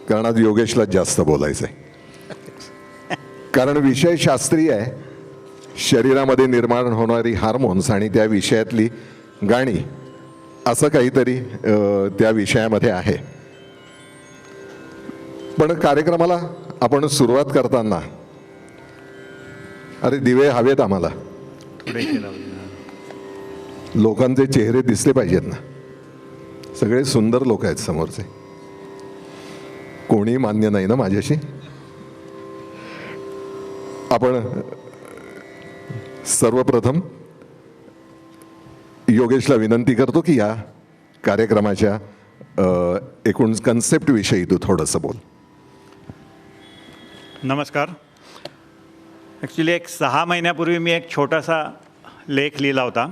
कारण आज योगेशला जास्त बोलायचं आहे. कारण विषय शास्त्रीय आहे. शरीरामध्ये निर्माण होणारी हार्मोन्स आणि त्या विषयातली गाणी असं काहीतरी त्या विषयामध्ये आहे. पण कार्यक्रमाला आपण सुरुवात करताना अरे दिवे हवेत आम्हाला, लोकांचे चेहरे दिसले पाहिजेत ना. सगळे सुंदर लोक आहेत समोरचे, कोणी मान्य नाही ना माझ्याशी. आपण सर्वप्रथम योगेशला विनंती करतो की या कार्यक्रमाच्या एकूण कन्सेप्ट विषयी तू थोडंसं बोल. नमस्कार. ॲक्च्युली एक 6 महिन्यापूर्वी मी एक छोटासा लेख लिहिला होता,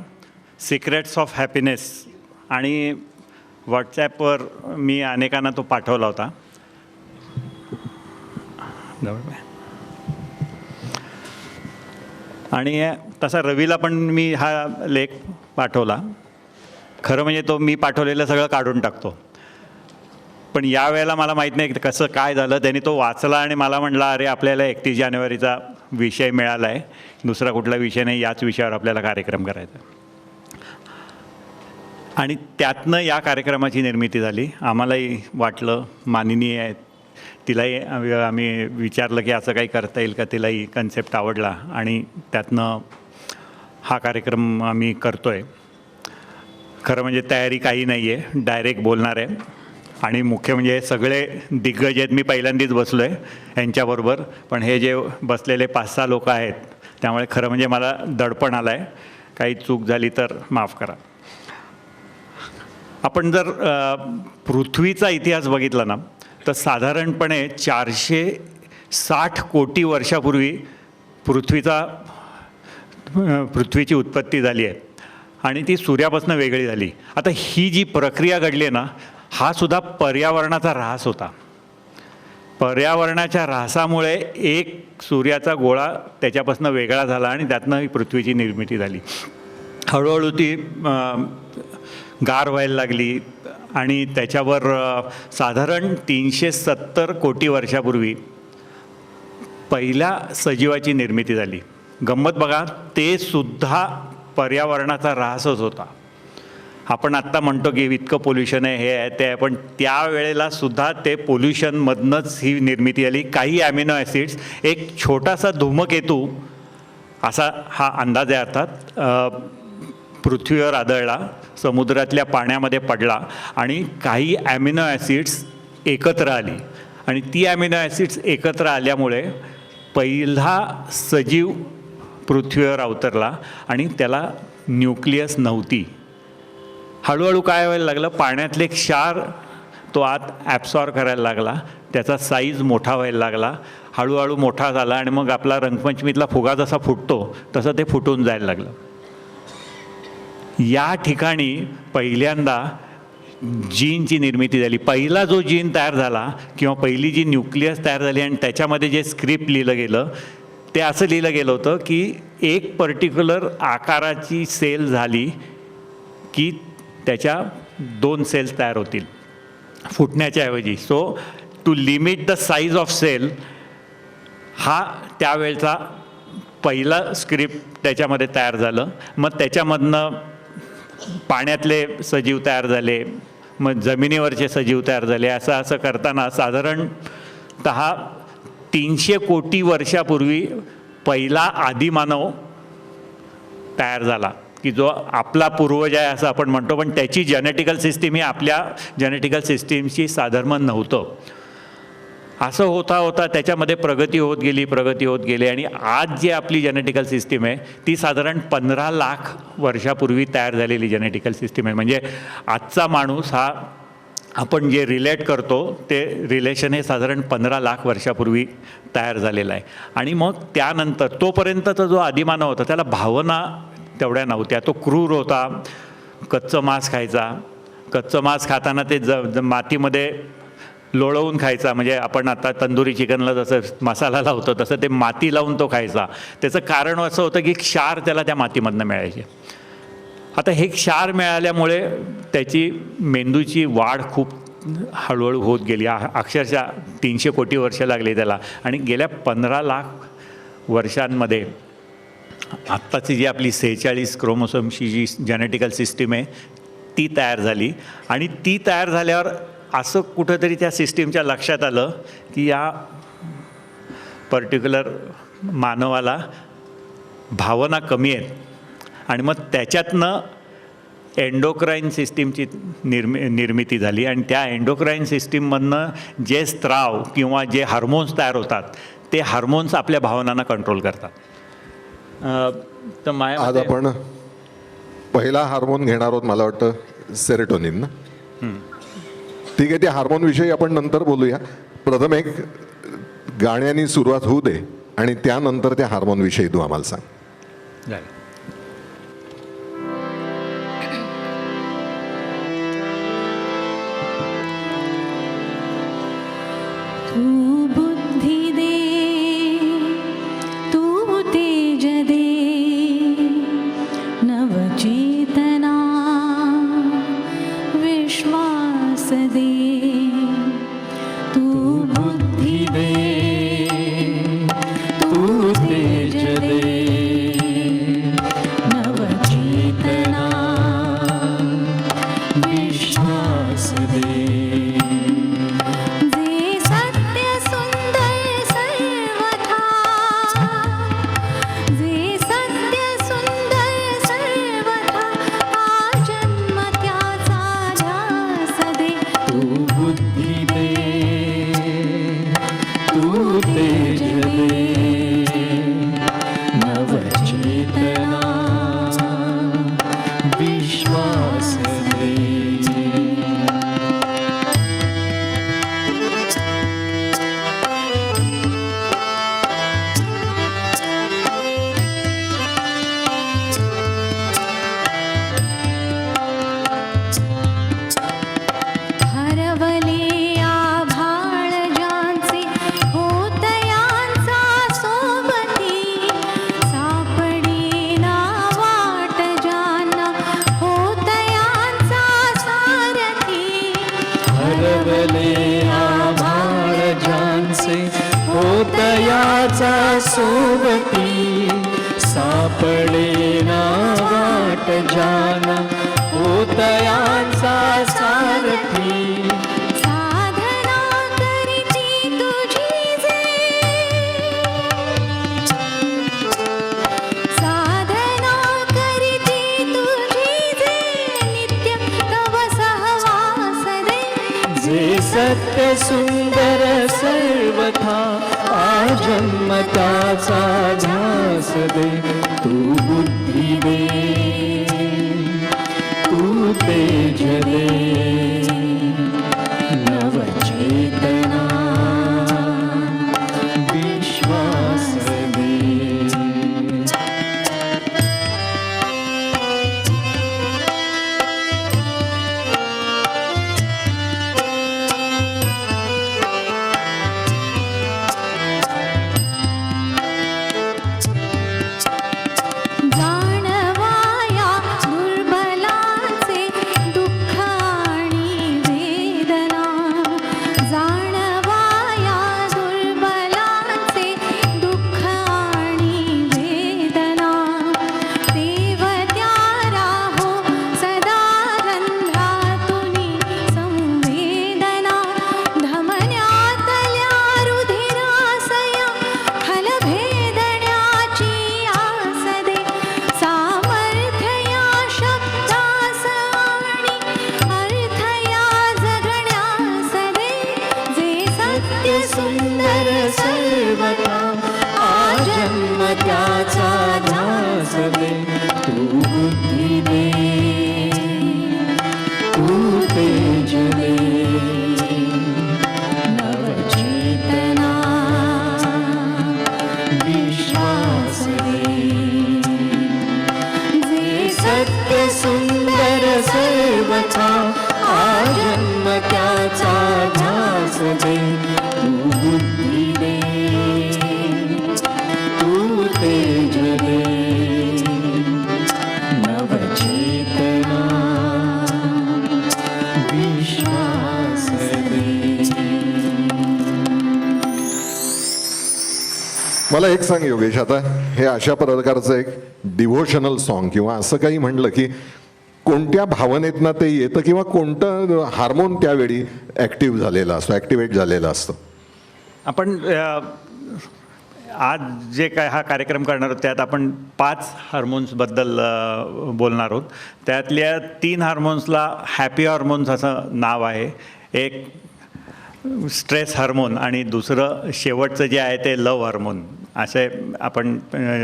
सिक्रेट्स ऑफ हॅपीनेस, आणि व्हॉट्सॲपवर मी अनेकांना तो पाठवला होता. आणि तसा रवीला पण मी हा लेख पाठवला. खरं म्हणजे तो मी पाठवलेलं सगळं काढून टाकतो, पण यावेळेला मला माहीत नाही कसं काय झालं. त्यांनी तो वाचला आणि मला म्हटला, अरे आपल्याला 31 जानेवारीचा विषय मिळाला आहे, दुसरा कुठला विषय नाही, याच विषयावर आपल्याला कार्यक्रम करायचा. आणि त्यातनं या कार्यक्रमाची निर्मिती झाली. आम्हालाही वाटलं, माननीय आहे तिलाही आम्ही विचारलं की असं काही करता येईल का, तिलाही कन्सेप्ट आवडला आणि त्यातनं हा कार्यक्रम आम्ही करतो आहे. खरं म्हणजे तयारी काही नाही आहे, डायरेक्ट बोलणार आहे. आणि मुख्य म्हणजे सगळे दिग्गज आहेत, मी पहिल्यांदाच बसलो आहे यांच्याबरोबर, पण हे जे बसलेले 5-6 लोक आहेत, त्यामुळे खरं म्हणजे मला दडपण आलं आहे. काही चूक झाली तर माफ करा. आपण जर पृथ्वीचा इतिहास बघितला ना, तर साधारणपणे 460 कोटी वर्षापूर्वी पृथ्वीची उत्पत्ती झाली आहे आणि ती सूर्यापासून वेगळी झाली. आता ही जी प्रक्रिया घडली आहे ना, हा सुद्धा पर्यावरणाचा ऱ्हास होता. पर्यावरणाच्या ऱ्हासामुळे एक सूर्याचा गोळा त्याच्यापासून वेगळा झाला आणि त्यातनं ही पृथ्वीची निर्मिती झाली. हळूहळू ती गार व्हायला लागली आणि त्याच्यावर साधारण 370 कोटी वर्षापूर्वी पहिल्या सजीवाची निर्मिती झाली. गंमत बघा, ते सुद्धा पर्यावरणाचा ऱ्हासच होता. आपण आत्ता म्हणतो की इतकं पोल्युशन आहे, हे आहे, ते आहे, पण त्यावेळेला सुद्धा ते पोल्युशनमधनंच ही निर्मिती झाली. काही ॲमिनो ॲसिड्स, एक छोटासा धूमकेतू असा हा अंदाज आहे अर्थात, पृथ्वीवर आदळला, समुद्रातल्या पाण्यामध्ये पडला आणि काही ॲमिनो ॲसिड्स एकत्र आली आणि ती ॲमिनो ॲसिड्स एकत्र आल्यामुळे पहिला सजीव पृथ्वीवर अवतरला आणि त्याला न्यूक्लियस नव्हती. हळूहळू काय व्हायला लागलं, पाण्यातले क्षार तो आत ॲब्सॉर्ब करायला लागला, त्याचा साईज मोठा व्हायला लागला, हळूहळू मोठा झाला आणि मग आपला रंगपंचमीतला फुगा जसा फुटतो तसं ते फुटून जायला लागलं. या ठिकाणी पहिल्यांदा जीनची निर्मिती झाली. पहिला जो जीन तयार झाला किंवा पहिली जी न्यूक्लियस तयार झाली आणि त्याच्यामध्ये जे स्क्रिप्ट लिहिलं गेलं ते असं लिहिलं गेलं होतं की एक पर्टिक्युलर आकाराची सेल झाली की त्याच्या 2 सेल्स तयार होतील फुटण्याच्या ऐवजी. So to limit the size of cell, हा त्यावेळचा पहिला स्क्रिप्ट त्याच्यामध्ये तयार झालं. मग त्याच्यामधनं पाण्यातले सजीव तयार झाले, मग जमिनीवरचे सजीव तयार झाले. असं करताना साधारणतः 300 कोटी वर्षापूर्वी पहिला आदिमानव तयार झाला की जो आपला पूर्वज आहे असं आपण म्हणतो, पण त्याची जेनेटिकल सिस्टीम ही आपल्या जेनेटिकल सिस्टीमशी साधर्म्य नव्हतं. असं होता त्याच्यामध्ये प्रगती होत गेली आणि आज जी आपली जेनेटिकल सिस्टीम आहे ती साधारण 15 लाख वर्षापूर्वी तयार झालेली जेनेटिकल सिस्टीम आहे. म्हणजे आजचा माणूस हा आपण जे रिलेट करतो ते रिलेशन हे साधारण 15 लाख वर्षापूर्वी तयार झालेलं आहे. आणि मग त्यानंतर तोपर्यंतचा जो आदिमानव होता त्याला भावना तेवढ्या नव्हत्या. तो क्रूर होता, कच्चं मांस खायचा. कच्चं मांस खाताना ते मातीमध्ये लोळवून खायचा. म्हणजे आपण आता तंदुरी चिकनला जसं मसाला लावतो तसं ते माती लावून तो खायचा. त्याचं कारण असं होतं की क्षार त्याला त्या मातीमधनं मिळायचे. आता हे क्षार मिळाल्यामुळे त्याची मेंदूची वाढ खूप हळूहळू होत गेली. अक्षरशः 300 कोटी वर्ष लागली त्याला. आणि गेल्या 15 लाख वर्षांमध्ये आत्ताची जी आपली 46 क्रोमोसोमची जी जेनेटिकल सिस्टीम आहे ती तयार झाली. आणि ती तयार झाल्यावर असं कुठंतरी त्या सिस्टीमच्या लक्षात आलं की या पर्टिक्युलर मानवाला भावना कमी आहेत. आणि मग त्याच्यातनं एंडोक्राईन सिस्टीमची निर्मिती झाली. आणि त्या एंडोक्राईन सिस्टीममधनं जे स्त्राव किंवा जे हार्मोन्स तयार होतात ते हार्मोन्स आपल्या भावनांना कंट्रोल करतात. तर आज आपण पहिला हार्मोन घेणार आहोत, मला वाटतं सेरोटोनिन ना. ठीक आहे, त्या हार्मोन विषयी आपण नंतर बोलूया. प्रथम एक गाण्यानी सुरुवात होऊ दे आणि त्यानंतर त्या हार्मोन विषयी तू आम्हाला सांग. झालं. तू बुद्धि दे, तू तेज दे, नवचेतना विश्वास दे. तू बुद्धि दे, तू तेज दे, नवचेतना विश्वास दे. होतयाचा सोबती सापडे ना वाट जाना, होतयांचा सारथी. साधना करीती तुझी जे, साधना करीती तुझी जे, नित्य तव सहवास दे. जे सत्य सुंदर सर्वथा आजन्मताचा ध्यास दे. तू बुद्धी दे, तू तेज दे, नवचेतना विश्वास दे. जाणवाया दुर्बलांचे दुःख आणि वेदना, जाणवाया दुर्बलांचे दुःख आणि वेदना. देवत्या राहो सदा रंध्रातुनी संवेदना, धमन्यातल्या रुधिरासया खलभेदण्याची आस दे. सामर्थ्य या शब्दास आणि अर्थ या जगण्यास दे. जे सत्य सुंदर सर्वथा आजन्म त्याचा ध्यास दे. तू बुद्धी दे, तू तेज दे, नवचेतना विश्वास दे. जे सत्य सुंदर सर्वथा आजन्म त्याचा ध्यास दे. तू बुद्धी दे, तू तेज दे, नवचेतना विश्वास मला एक सांग योगेश, आता हे अशा प्रकारचं एक डिव्होशनल सॉन्ग किंवा असं काही म्हणलं की कोणत्या भावनेतनं ते येतं किंवा कोणतं हार्मोन त्यावेळी ॲक्टिव्ह झालेला असतो, ॲक्टिवेट झालेला असतो? आपण आज जे काय हा कार्यक्रम करणार आहोत त्यात आपण 5 हार्मोन्सबद्दल बोलणार आहोत. त्यातल्या 3 हार्मोन्सला हॅपी हार्मोन्स असं नाव आहे. एक स्ट्रेस हार्मोन आणि दुसरं शेवटचं जे आहे ते लव हार्मोन. असे आपण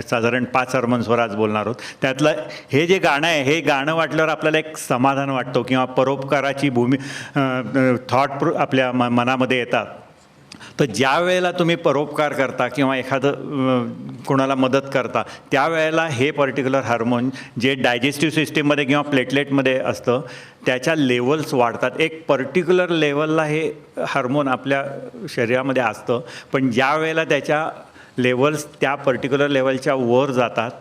साधारण 5 हार्मोन्सवर आज बोलणार आहोत. त्यातलं हे जे गाणं आहे, हे गाणं वाटल्यावर आपल्याला एक समाधान वाटतो किंवा परोपकाराची थॉट आपल्या मनामध्ये येतात. तर ज्या वेळेला तुम्ही परोपकार करता किंवा एखादं कोणाला मदत करता त्यावेळेला हे पर्टिक्युलर हार्मोन जे डायजेस्टिव्ह सिस्टीममध्ये किंवा प्लेटलेटमध्ये असतं त्याच्या लेवल्स वाढतात. एक पर्टिक्युलर लेवलला हे हार्मोन आपल्या शरीरामध्ये असतं, पण ज्या वेळेला त्याच्या लेवल्स त्या पर्टिक्युलर लेवलच्या वर जातात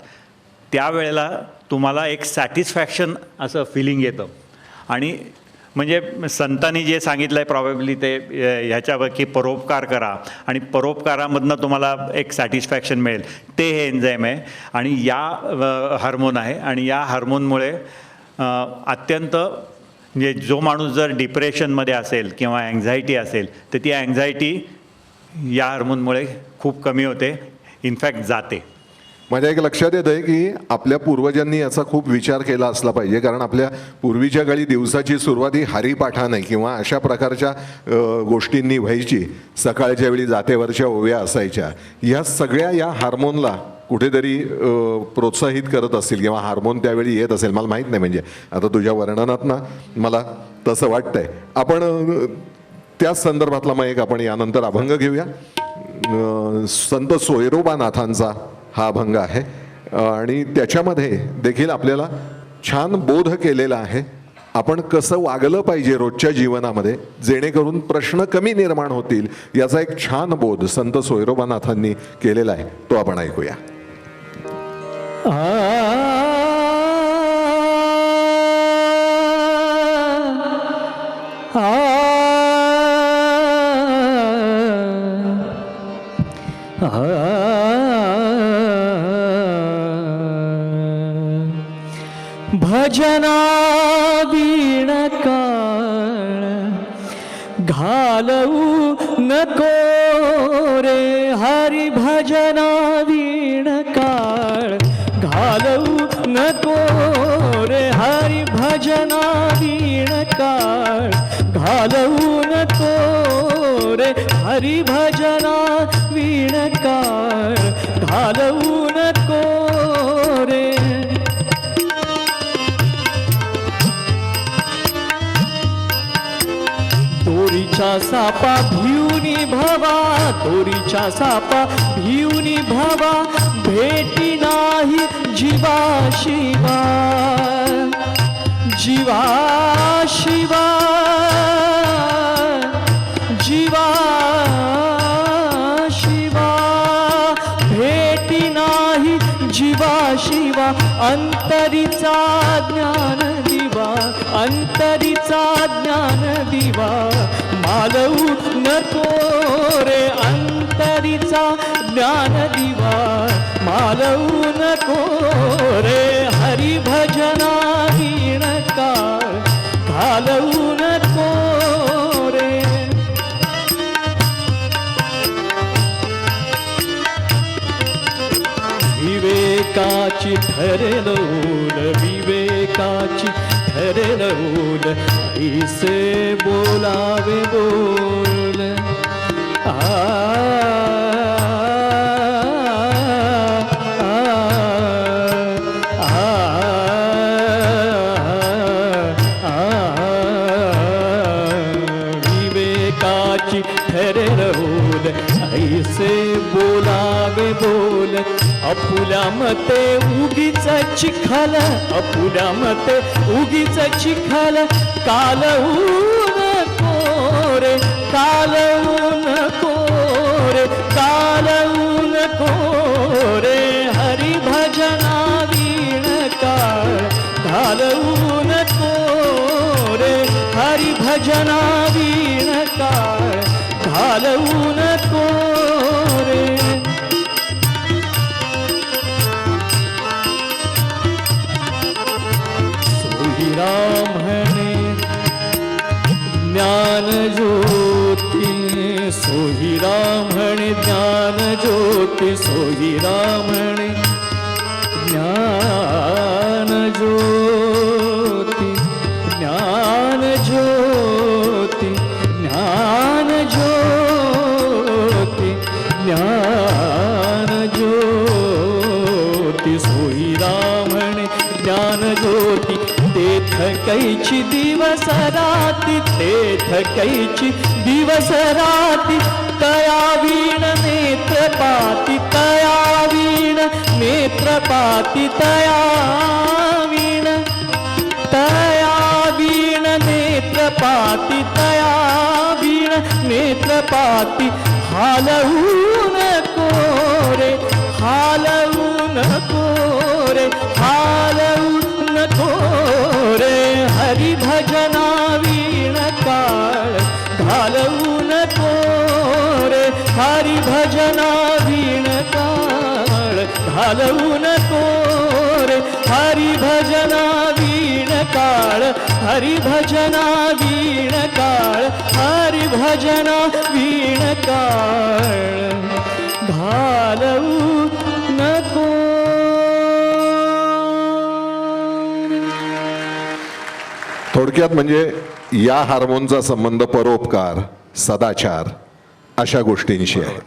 त्यावेळेला तुम्हाला एक सॅटिस्फॅक्शन असं फिलिंग येतं. आणि म्हणजे संतांनी जे सांगितलं आहे प्रॉबेबली ते ह्याच्यावर की परोपकार करा आणि परोपकारामधनं तुम्हाला एक सॅटिस्फॅक्शन मिळेल, ते हे एन्झाईम आहे आणि या हार्मोन आहे. आणि या हार्मोनमुळे अत्यंत म्हणजे जो माणूस जर डिप्रेशनमध्ये असेल किंवा अँझायटी असेल तर ती अँझायटी या हार्मोनमुळे खूप कमी होते, इनफॅक्ट जाते. माझ्या एक लक्षात येतं आहे की आपल्या पूर्वजांनी याचा खूप विचार केला असला पाहिजे, कारण आपल्या पूर्वीच्या काळी दिवसाची सुरुवात ही हरिपाठाने किंवा अशा प्रकारच्या गोष्टींनी व्हायची. सकाळच्या वेळी जातेवरच्या ओव्या असायच्या. ह्या सगळ्या या हार्मोनला कुठेतरी प्रोत्साहित करत असतील किंवा हार्मोन त्यावेळी येत असेल, मला माहीत नाही. म्हणजे आता तुझ्या वर्णनातनं मला तसं वाटतंय. आपण त्याच संदर्भातला मग एक आपण यानंतर अभंग घेऊया. संत सोयरोबानाथांचा हा अभंग आहे आणि त्याच्यामध्ये देखील आपल्याला छान बोध केलेला आहे. आपण कसं वागलं पाहिजे रोजच्या जीवनामध्ये जेणेकरून प्रश्न कमी निर्माण होतील याचा एक छान बोध संत सोयरोबानाथांनी केलेला आहे. तो आपण ऐकूया. भजना वीण काळ घालवू नको रे हरी, भजना वीण काळ घालवू नको रे हरी, भजना वीण काळ घालवू नको रे हरी, भजना वीण काळ घालवू नको रे. दोरीच्या सापा भिवनी भवा, दोरीच्या सापा भिवनी भवा, भेटी नाही जीवा शिवा, जीवा शिवा, जीवा शिवा, भेटी नाही जीवा शिवा, अंतरीचा ज्ञान दिवा, अंतरीचा ज्ञान दिवा, मालवू नको रे अंतरीचा ज्ञान दिवा, मालवू नको रे हरी, भजना वीण काळ घालवू नको रे. विवेकाची ठरेल ओढ, विवेकाची ठरेल ओढ, ऐसे बोलावे बोल. विवेकाची ठरेल ओढ, ऐसे बोलावे बोल. अपुल्या मते उगीच चिखल, अपुल्या मते उगीच चिखल, कालवू नको रे, कालवू नको रे, कालवू नको रे हरी, भजना वीण काळ घालवू नको रे हरी, भजना वीण काळ घालवू नको रे. सोहिरा म्हणे ज्ञान ज्योती सोहिरा म्हणे ज्ञान ज्योती ज्ञान ज्योती ज्ञान ज्योती ज्ञान ज्योती सोहिरा म्हणे ज्ञान ज्योती तेथ कैची दिवस राती तेथ कैची दिवस राती तया वीण नेत्रपाती तया वीण नेत्रपाती तया वीण नेत्रपाती तया वीण नेत्रपाती हालवू नको रे हालवू नको रे हालवू नको रे हरी भजना वीण काळ घालवू नको रे हरी भजना वीण काळ घालवू नको रे हरी भजना वीण काळ हरी भजना वीण काळ हरी भजना वीण काळ घालवू नको. थोडक्यात म्हणजे या हार्मोनचा संबंध परोपकार, सदाचार अशा गोष्टींशी आहे.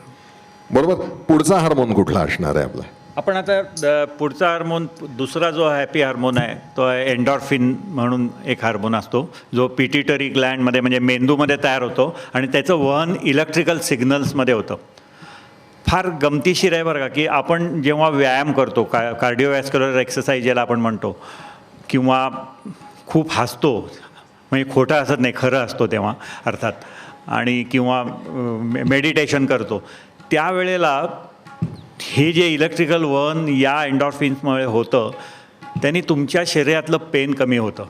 बरोबर. पुढचा हार्मोन कुठला असणार आहे आपला? आपण आता पुढचा हार्मोन, दुसरा जो हॅपी हार्मोन आहे तो आहे एन्डॉर्फिन म्हणून एक हार्मोन असतो, जो पिट्युटरी ग्लँडमध्ये म्हणजे मेंदूमध्ये तयार होतो आणि त्याचं वहन इलेक्ट्रिकल सिग्नल्समध्ये होतं. फार गमतीशीर आहे बरं का, की आपण जेव्हा व्यायाम करतो, कार्डिओवॅस्क्युलर एक्सरसाइज ज्याला आपण म्हणतो, किंवा खूप हसतो, म्हणजे खोटं हसत नाही खरं असतो तेव्हा अर्थात, आणि किंवा मेडिटेशन करतो, त्यावेळेला हे जे इलेक्ट्रिकल वहन या एन्डॉर्फिन्समुळे होतं त्यांनी तुमच्या शरीरातलं पेन कमी होतं.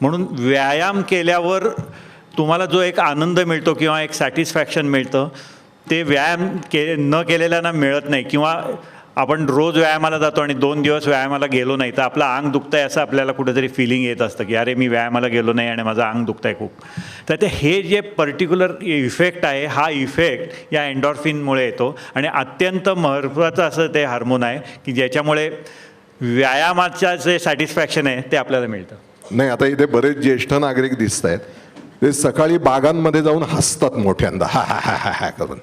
म्हणून व्यायाम केल्यावर तुम्हाला जो एक आनंद मिळतो किंवा एक सॅटिस्फॅक्शन मिळतं ते व्यायाम न केलेल्यांना मिळत नाही. किंवा आपण रोज व्यायामाला जातो आणि 2 दिवस व्यायामाला गेलो नाही तर आपलं अंग दुखतं आहे असं आपल्याला कुठेतरी फिलिंग येत असतं की अरे मी व्यायामाला गेलो नाही आणि माझं अंग दुखतं आहे खूप. तर ते हे जे पर्टिक्युलर इफेक्ट आहे हा इफेक्ट या एन्डॉर्फिनमुळे येतो आणि अत्यंत महत्त्वाचं असं ते हार्मोन आहे की ज्याच्यामुळे व्यायामाचं जे सॅटिस्फॅक्शन आहे ते आपल्याला मिळतं. नाही, आता इथे बरेच ज्येष्ठ नागरिक दिसत आहेत, ते सकाळी बागांमध्ये जाऊन हसतात मोठ्यांदा हा हा हा हा हा करून.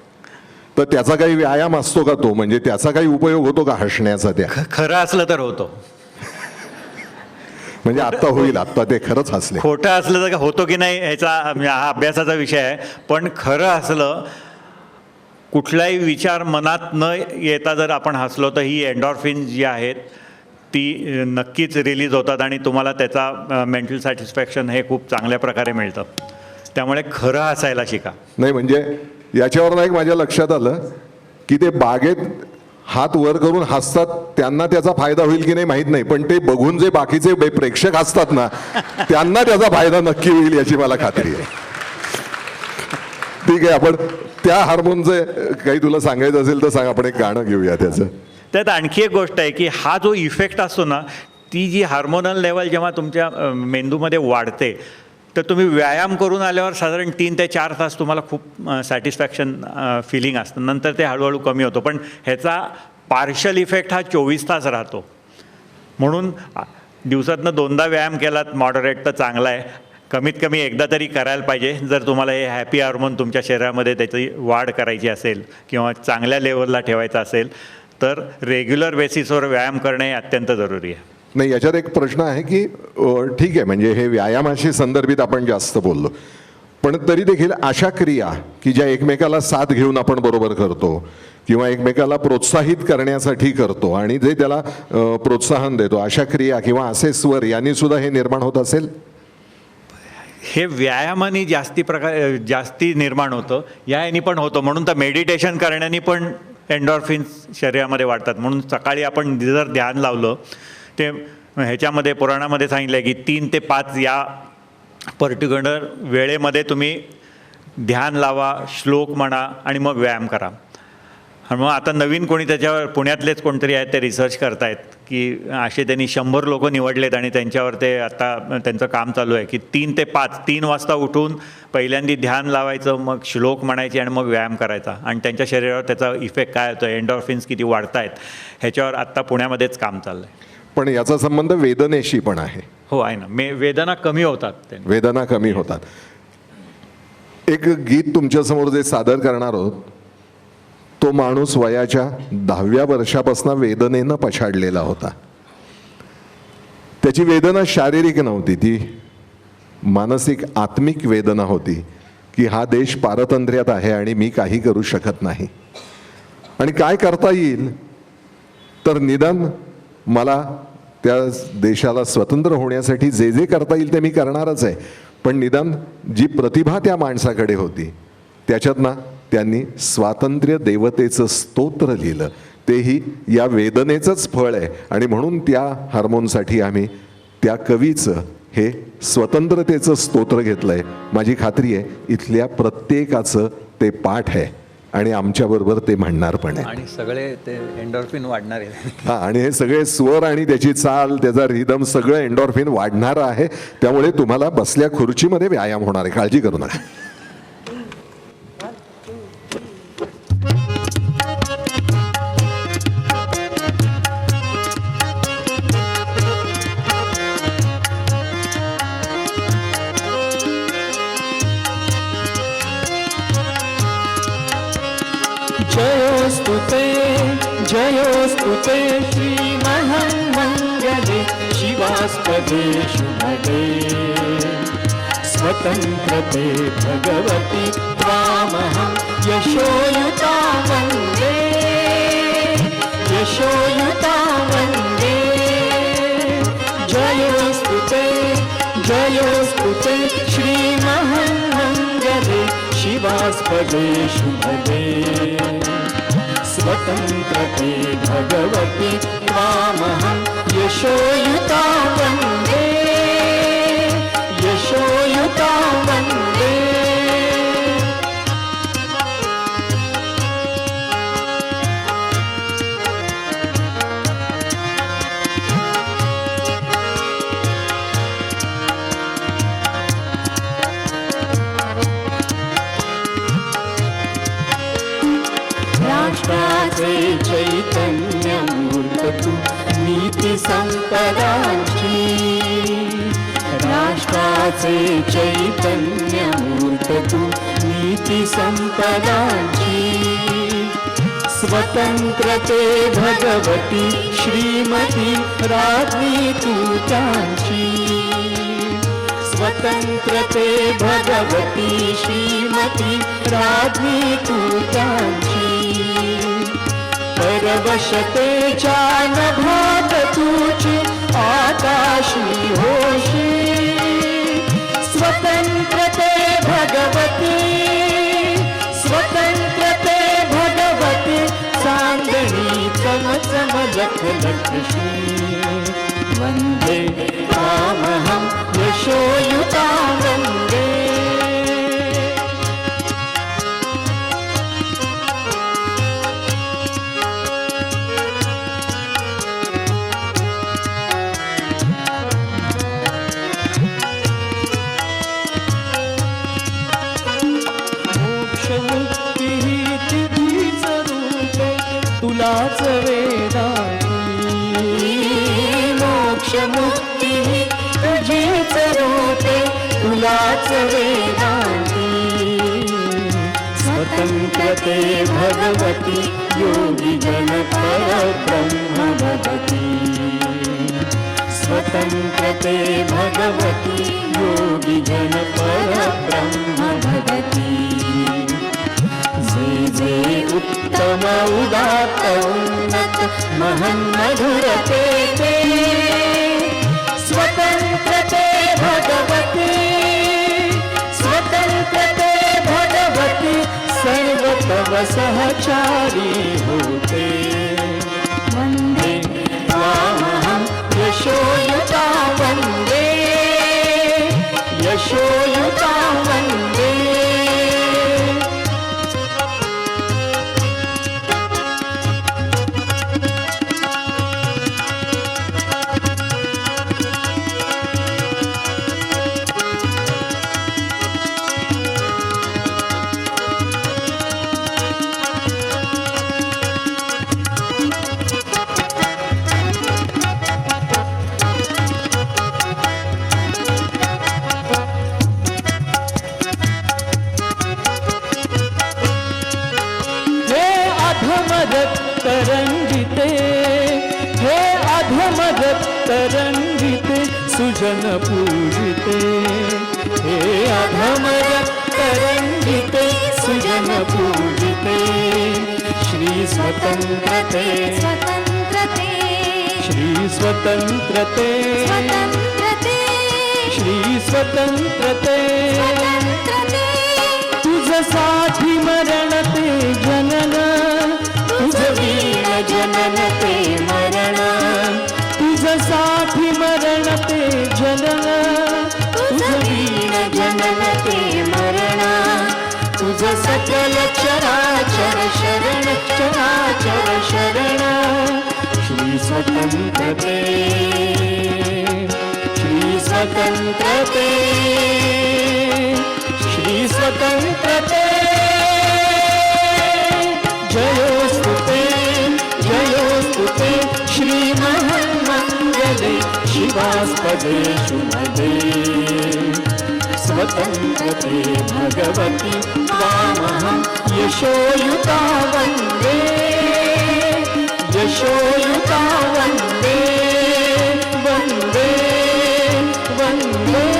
तर त्याचा काही व्यायाम असतो का तो? म्हणजे त्याचा काही उपयोग होतो का हसण्याचा? त्या खरं असलं तर होतो. म्हणजे आत्ता होईल, आत्ता ते खरंच हसले. खोटं असलं तर होतो की नाही ह्याचा हा अभ्यासाचा विषय आहे. पण खरं असलं, कुठलाही विचार मनात न येता जर आपण हसलो तर ही एन्डॉर्फिन जी आहेत ती नक्कीच रिलीज होतात आणि तुम्हाला त्याचा मेंटल सॅटिस्फॅक्शन हे खूप चांगल्या प्रकारे मिळतं. त्यामुळे खरं हसायला शिका. नाही, म्हणजे याच्यावर एक माझ्या लक्षात आलं की ते बागेत हात वर करून हसतात, त्यांना त्याचा फायदा होईल की नाही माहीत नाही, पण ते बघून जे बाकीचे प्रेक्षक हसतात ना त्यांना त्याचा फायदा नक्की होईल याची मला खात्री आहे. ठीक आहे, आपण त्या हार्मोनचं काही तुला सांगायचं असेल तर सांग, आपण एक गाणं घेऊया त्याचं. त्यात आणखी एक गोष्ट आहे की हा जो इफेक्ट असतो ना, ती जी हार्मोनल लेवल जेव्हा तुमच्या मेंदूमध्ये वाढते तर तुम्ही व्यायाम करून आल्यावर साधारण 3 ते 4 तास तुम्हाला खूप सॅटिस्फॅक्शन फिलिंग असतं. नंतर ते हळूहळू कमी होतं, पण ह्याचा पार्शल इफेक्ट हा 24 तास राहतो. म्हणून दिवसातनं 2दा व्यायाम केलात मॉडरेट तर चांगला आहे. कमीत कमी एकदा तरी करायला पाहिजे जर तुम्हाला हे हॅपी हार्मोन तुमच्या शरीरामध्ये त्याची वाढ करायची असेल किंवा चांगल्या लेवलला ठेवायचं असेल तर रेग्युलर बेसिसवर व्यायाम करणे अत्यंत जरुरी आहे. नाही, याच्यात एक प्रश्न आहे की ठीक आहे, म्हणजे हे व्यायामाशी संदर्भित आपण जास्त बोललो, पण तरी देखील अशा क्रिया की ज्या एकमेकाला साथ घेऊन आपण बरोबर करतो किंवा एकमेकाला प्रोत्साहित करण्यासाठी करतो आणि जे त्याला प्रोत्साहन देतो, अशा क्रिया किंवा असे स्वर यांनी सुद्धा हे निर्माण होत असेल? हे व्यायामाने जास्ती निर्माण होतं, याने पण होतं. म्हणून तर मेडिटेशन करण्याने पण एन्डॉर्फिन्स शरीरामध्ये वाढतात. म्हणून सकाळी आपण जर ध्यान लावलं, ते ह्याच्यामध्ये पुराणामध्ये सांगितलं आहे की 3 ते 5 या पर्टिक्युलर वेळेमध्ये तुम्ही ध्यान लावा, श्लोक म्हणा आणि मग व्यायाम करा. आणि मग आता नवीन कोणी त्याच्यावर पुण्यातलेच कोणतरी आहेत ते रिसर्च करतायत की असे त्यांनी 100 लोक निवडलेत आणि त्यांच्यावर ते आता त्यांचं काम चालू आहे की 3 ते 5 3 वाजता उठून पहिल्यांदा ध्यान लावायचं, मग श्लोक म्हणायचे आणि मग व्यायाम करायचा आणि त्यांच्या शरीरावर त्याचा इफेक्ट काय होतो, एंडॉर्फिन्स किती वाढत आहेत ह्याच्यावर आत्ता पुण्यामध्येच काम चाललं आहे. पण याचा संबंध वेदनेशी पण आहे. हो आहे ना, वेदना कमी होतात त्यांनी. वेदना कमी होतात. एक गीत तुमच्यासमोर जे सादर करणार आहोत तो माणूस वयाच्या 10व्या वर्षापासून वेदनेनं पछाडलेला होता. त्याची वेदना शारीरिक नव्हती, ती मानसिक आत्मिक वेदना होती की हा देश पारतंत्र्यात आहे आणि मी काही करू शकत नाही आणि काय करता येईल तर निदान मला त्या देशाला स्वतंत्र होण्यासाठी जे जे करता येईल ते मी करणारच आहे, पण निदान जी प्रतिभा त्या माणसाकडे होती त्याच्यातनं त्यांनी स्वातंत्र्य देवतेचं स्तोत्र लिहिलं. तेही या वेदनेचंच फळ आहे आणि म्हणून त्या हार्मोनसाठी आम्ही त्या कवीचं हे स्वतंत्रतेचं स्तोत्र घेतलंय. माझी खात्री आहे इथल्या प्रत्येकाचं ते पाठ आहे आणि आमच्याबरोबर ते म्हणणार पण आहे. आणि सगळे ते एंडॉर्फिन वाढणार आहे. हा, आणि हे सगळे स्वर आणि त्याची चाल, त्याचा रिदम सगळं एंडॉर्फिन वाढणारं आहे. त्यामुळे तुम्हाला बसल्या खुर्चीमध्ये व्यायाम होणार आहे, काळजी करू नका. जयोस्तु ते श्रीमहामङ्गले शिवास्पदे शुभदे स्वतन्त्रते भगवति त्वामहं यशोयुता वन्दे जयोस्तु ते श्रीमहामङ्गले शिवास्पदे शुभदे स्वतन्त्रते भगवति त्वामहं यशोयुता वन्दे राष्ट्राचे चैतन्यमूर्त तू नीतिसंपदाची, राष्ट्राचे चैतन्यमूर्त तू नीतिसंपदाची, स्वतंत्रते भगवती श्रीमती राज्ञी तू त्यांची, स्वतंत्रते भगवती श्रीमती राज्ञी तू त्यांची, परवशतेच्या नभात तुझी आकाशी होशी, स्वतंत्रते भगवती चांदणी चमचम लखलखशी, वन्दे त्वामहं यशोयुता वन्दे. तुलाच वेदांती, मोक्षमुक्ती तुझीच रूपे तुलाच वेदांती, स्वतंत्रते भगवती योगी जन परब्रह्म भगती, स्वतंत्रते भगवती योगी जन परब्रह्म भगती, जे जे उत्तम उदात्त उन्नत महन्मधुरते ते, स्वतंत्रते भगवती सर्व तव सहचारी होते, वन्दे त्वामहं यशोयुता वन्दे रक्तरंजिते हे अधम रक्तरंजिते सुजन पूजिते हे अधम रक्तरंजिते सुजन पूजिते श्री स्वतंत्रते स्वतंत्रते श्री स्वतंत्रते स्वतंत्रते श्री स्वतंत्रते स्वतंत्रते तुझसाठी मरण ते जनन तुझ वीण जनन ते मरण तुझसाठी मरण ते जनन तुझ वीण जनन ते मरण तुझ सकल चराचर शरण चराचर शरण श्री स्वतंत्रते श्री स्वतंत्रते श्री स्वतंत्रते जयोस्तुते जयोस्तुते श्री महन्मंगले शिवास्पदे शुभदे स्वतंत्रते भगवती त्वामहं यशोयुता वन्दे यशोयुता वन्दे वन्दे वन्दे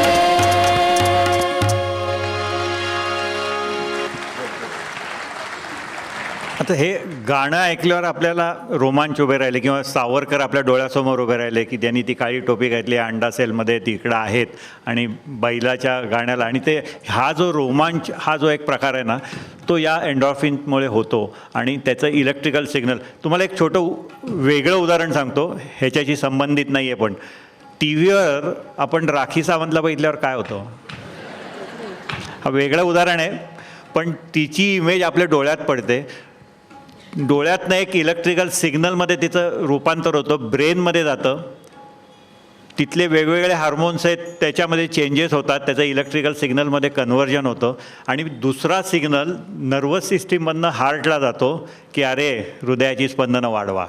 आता हे गाणं ऐकल्यावर आपल्याला रोमांच उभे राहिले किंवा सावरकर आपल्या डोळ्यासमोर उभे राहिले की त्यांनी ती काळी टोपी घातली, अंडा सेलमध्ये तिकडं आहेत आणि बैलाच्या गाण्याला, आणि ते हा जो रोमांच हा जो एक प्रकार आहे ना तो या एन्डॉर्फिनमुळे होतो आणि त्याचं इलेक्ट्रिकल सिग्नल. तुम्हाला एक छोटं वेगळं उदाहरण सांगतो, ह्याच्याशी संबंधित नाही आहे, पण टी व्हीवर आपण राखी सावंतला बघितल्यावर काय होतं, हा वेगळं उदाहरण आहे पण तिची इमेज आपल्या डोळ्यात पडते. डोळ्यातनं एक इलेक्ट्रिकल सिग्नलमध्ये तिचं रूपांतर होतं, ब्रेनमध्ये जातं, तिथले वेगवेगळे हार्मोन्स आहेत त्याच्यामध्ये चेंजेस होतात, त्याचं इलेक्ट्रिकल सिग्नलमध्ये कन्व्हर्जन होतं आणि दुसरा सिग्नल नर्वस सिस्टीममधनं हार्टला जातो की अरे हृदयाची स्पंदनं वाढवा,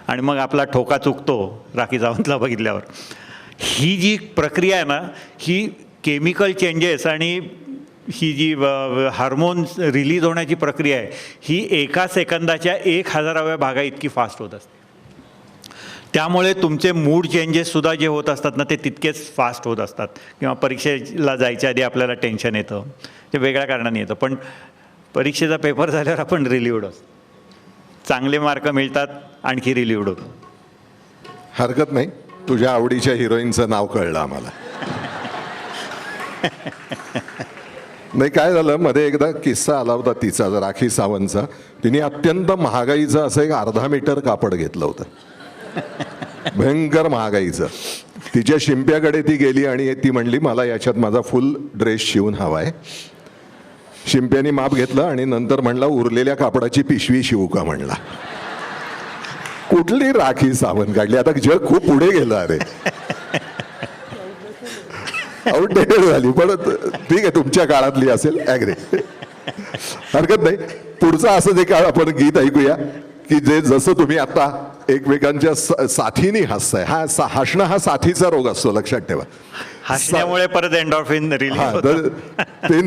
आणि मग आपला ठोका चुकतो राखी सावंतला बघितल्यावर. ही जी प्रक्रिया आहे ना, ही केमिकल चेंजेस आणि ही जी हार्मोन्स रिलीज होण्याची प्रक्रिया आहे ही एका सेकंदाच्या 1000व्या भागा इतकी फास्ट होत असते. त्यामुळे तुमचे मूड चेंजेससुद्धा जे होत असतात ना ते तितकेच फास्ट होत असतात. किंवा परीक्षेला जायच्या आधी आपल्याला टेन्शन येतं, ते वेगळ्या कारणाने येतं, पण परीक्षेचा पेपर झाल्यावर आपण रिलीव्ड असतो, चांगले मार्क मिळतात, आणखी रिलीव्ड होतो. हरकत नाही, तुझ्या आवडीच्या हिरोईनचं नाव कळलं आम्हाला. नाही, काय झालं, मध्ये एकदा किस्सा आला होता तिचा, राखी सावंतचा. तिने अत्यंत महागाईचं असं एक 1/2 मीटर कापड घेतलं होतं, भयंकर महागाईचं. तिच्या शिंप्याकडे ती गेली आणि ती म्हणली मला याच्यात माझा फुल ड्रेस शिवून हवा आहे. शिंप्याने माप घेतलं आणि नंतर म्हणला उरलेल्या कापडाची पिशवी शिवू का म्हणला. कुठली राखी सावंत काढली, आता जग खूप पुढे गेलं. अरे आउटडेटेड झाली, पण ठीक आहे, तुमच्या काळातली असेल, ॲग्री, हरकत नाही. पुढचं असं जे काळ आपण गीत ऐकूया की जे जसं तुम्ही आता एकमेकांच्या साथीने हसताय. हसणं हा साथीचा रोग असतो, लक्षात ठेवा. हसण्यामुळे परत एंडॉर्फिन रिलीज होतं. ते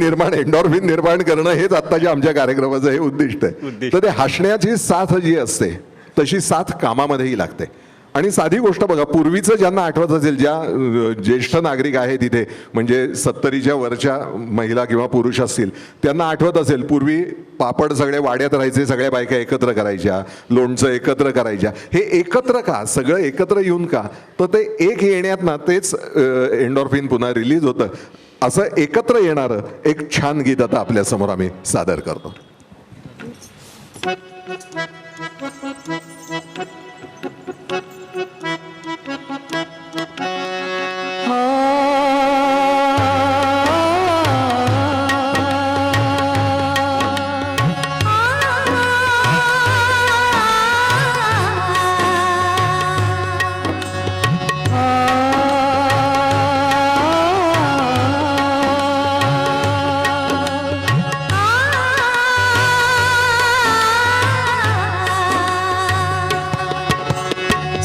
एंडॉर्फिन निर्माण करणं हेच आत्ताच्या आमच्या कार्यक्रमाचं हे उद्दिष्ट आहे. तर ते हसण्याची साथ जी असते तशी साथ कामामध्येही लागते. आणि साधी गोष्ट बघा, पूर्वीचं ज्यांना आठवत असेल, ज्या ज्येष्ठ नागरिक आहेत इथे, म्हणजे 70च्या वरच्या महिला किंवा पुरुष असतील, त्यांना आठवत असेल पूर्वी पापड सगळे वाड्यात राहायचे, सगळ्या बायका एकत्र करायच्या, लोणचं एकत्र करायच्या. हे एकत्र का, सगळं एकत्र येऊन का, तर ते एक येण्यात ना तेच एंडॉर्फिन पुन्हा रिलीज होतं. असं एकत्र येणारं एक छान गीत आता आपल्यासमोर आम्ही सादर करतो.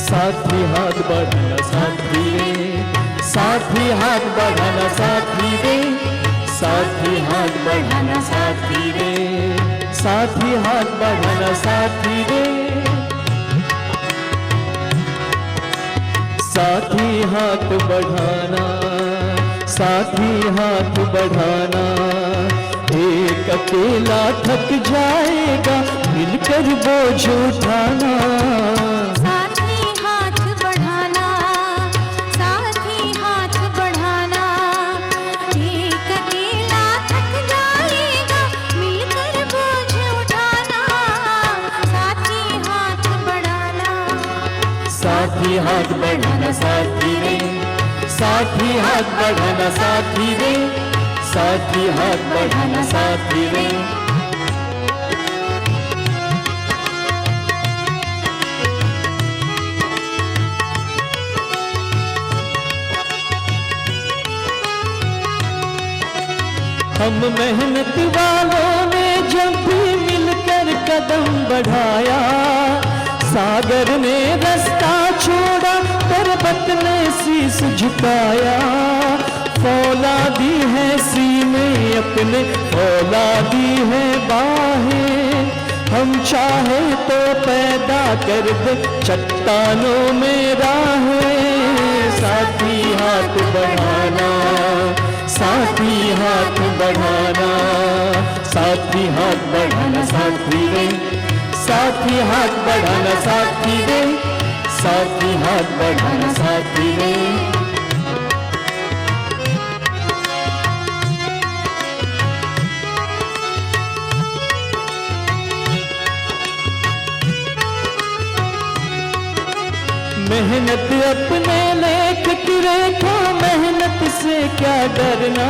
साथी हात बढ़ाना साथी रे, साथी हात बढ़ाना साथी रे, साथी हात बढ़ाना साथी रे, साथी हाथ बढ़ाना साथी रे, साथी हाथ बढ़ाना, साथी हाथ बढ़ाना। एक अकेला थक जाएगा, मिलकर बोझ उठाना। साथी हाथ बढ़ाना, साथी हाथ बढ़ाना। एक अकेला थक जाएगा, मिलकर बोझ उठाना। साथी हाथ बढ़ाना, साथी हाथ बढ़ाना साथी रे, साथी हाथ बढ़ाना साथी रे, साथी हाथ बढ़ाना साथी रे। हम मेहनत वालों ने जब भी मिलकर कदम बढ़ाया, सागर ने रास्ता छोड़ा, पर्वत ने शीश झुकाया। फौलादी है सीने अपने, फौलादी है बाहें, हम चाहे तो पैदा कर दे चट्टानों में राहें। साथी हाथ बढ़ाना, साथी हाथ बढ़ाना, साथी हाथ बढ़ाना साथी रे, साथी हाथ बढ़ाना साथी रे, साथी हाथ बढ़ाना साथी रे। मेहनत अपने लेख की रेखा, मेहनत से क्या डरना।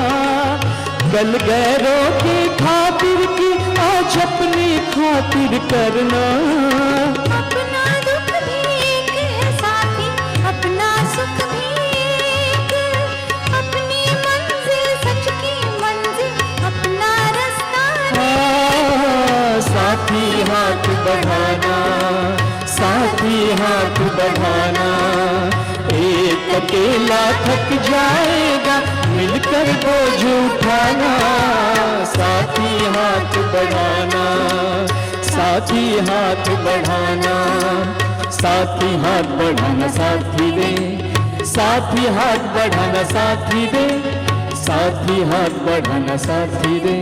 कल गैरों की खातिर की, आज अपनी खातिर करना। अपना दुख भी एक है साथी, अपना सुख भी एक। अपनी मंजिल सच की मंजिल, अपना रास्ता साथी हाथ बढ़ाना, साथी हाथ बढ़ाना। एक अकेला थक जाएगा, मिलकर बोझ उठाना। साथी हाथ बढ़ाना, साथी हाथ बढ़ाना, साथी हाथ बढ़ाना साथी रे, साथी हाथ बढ़ाना साथी रे, साथी हाथ बढ़ाना साथी रे,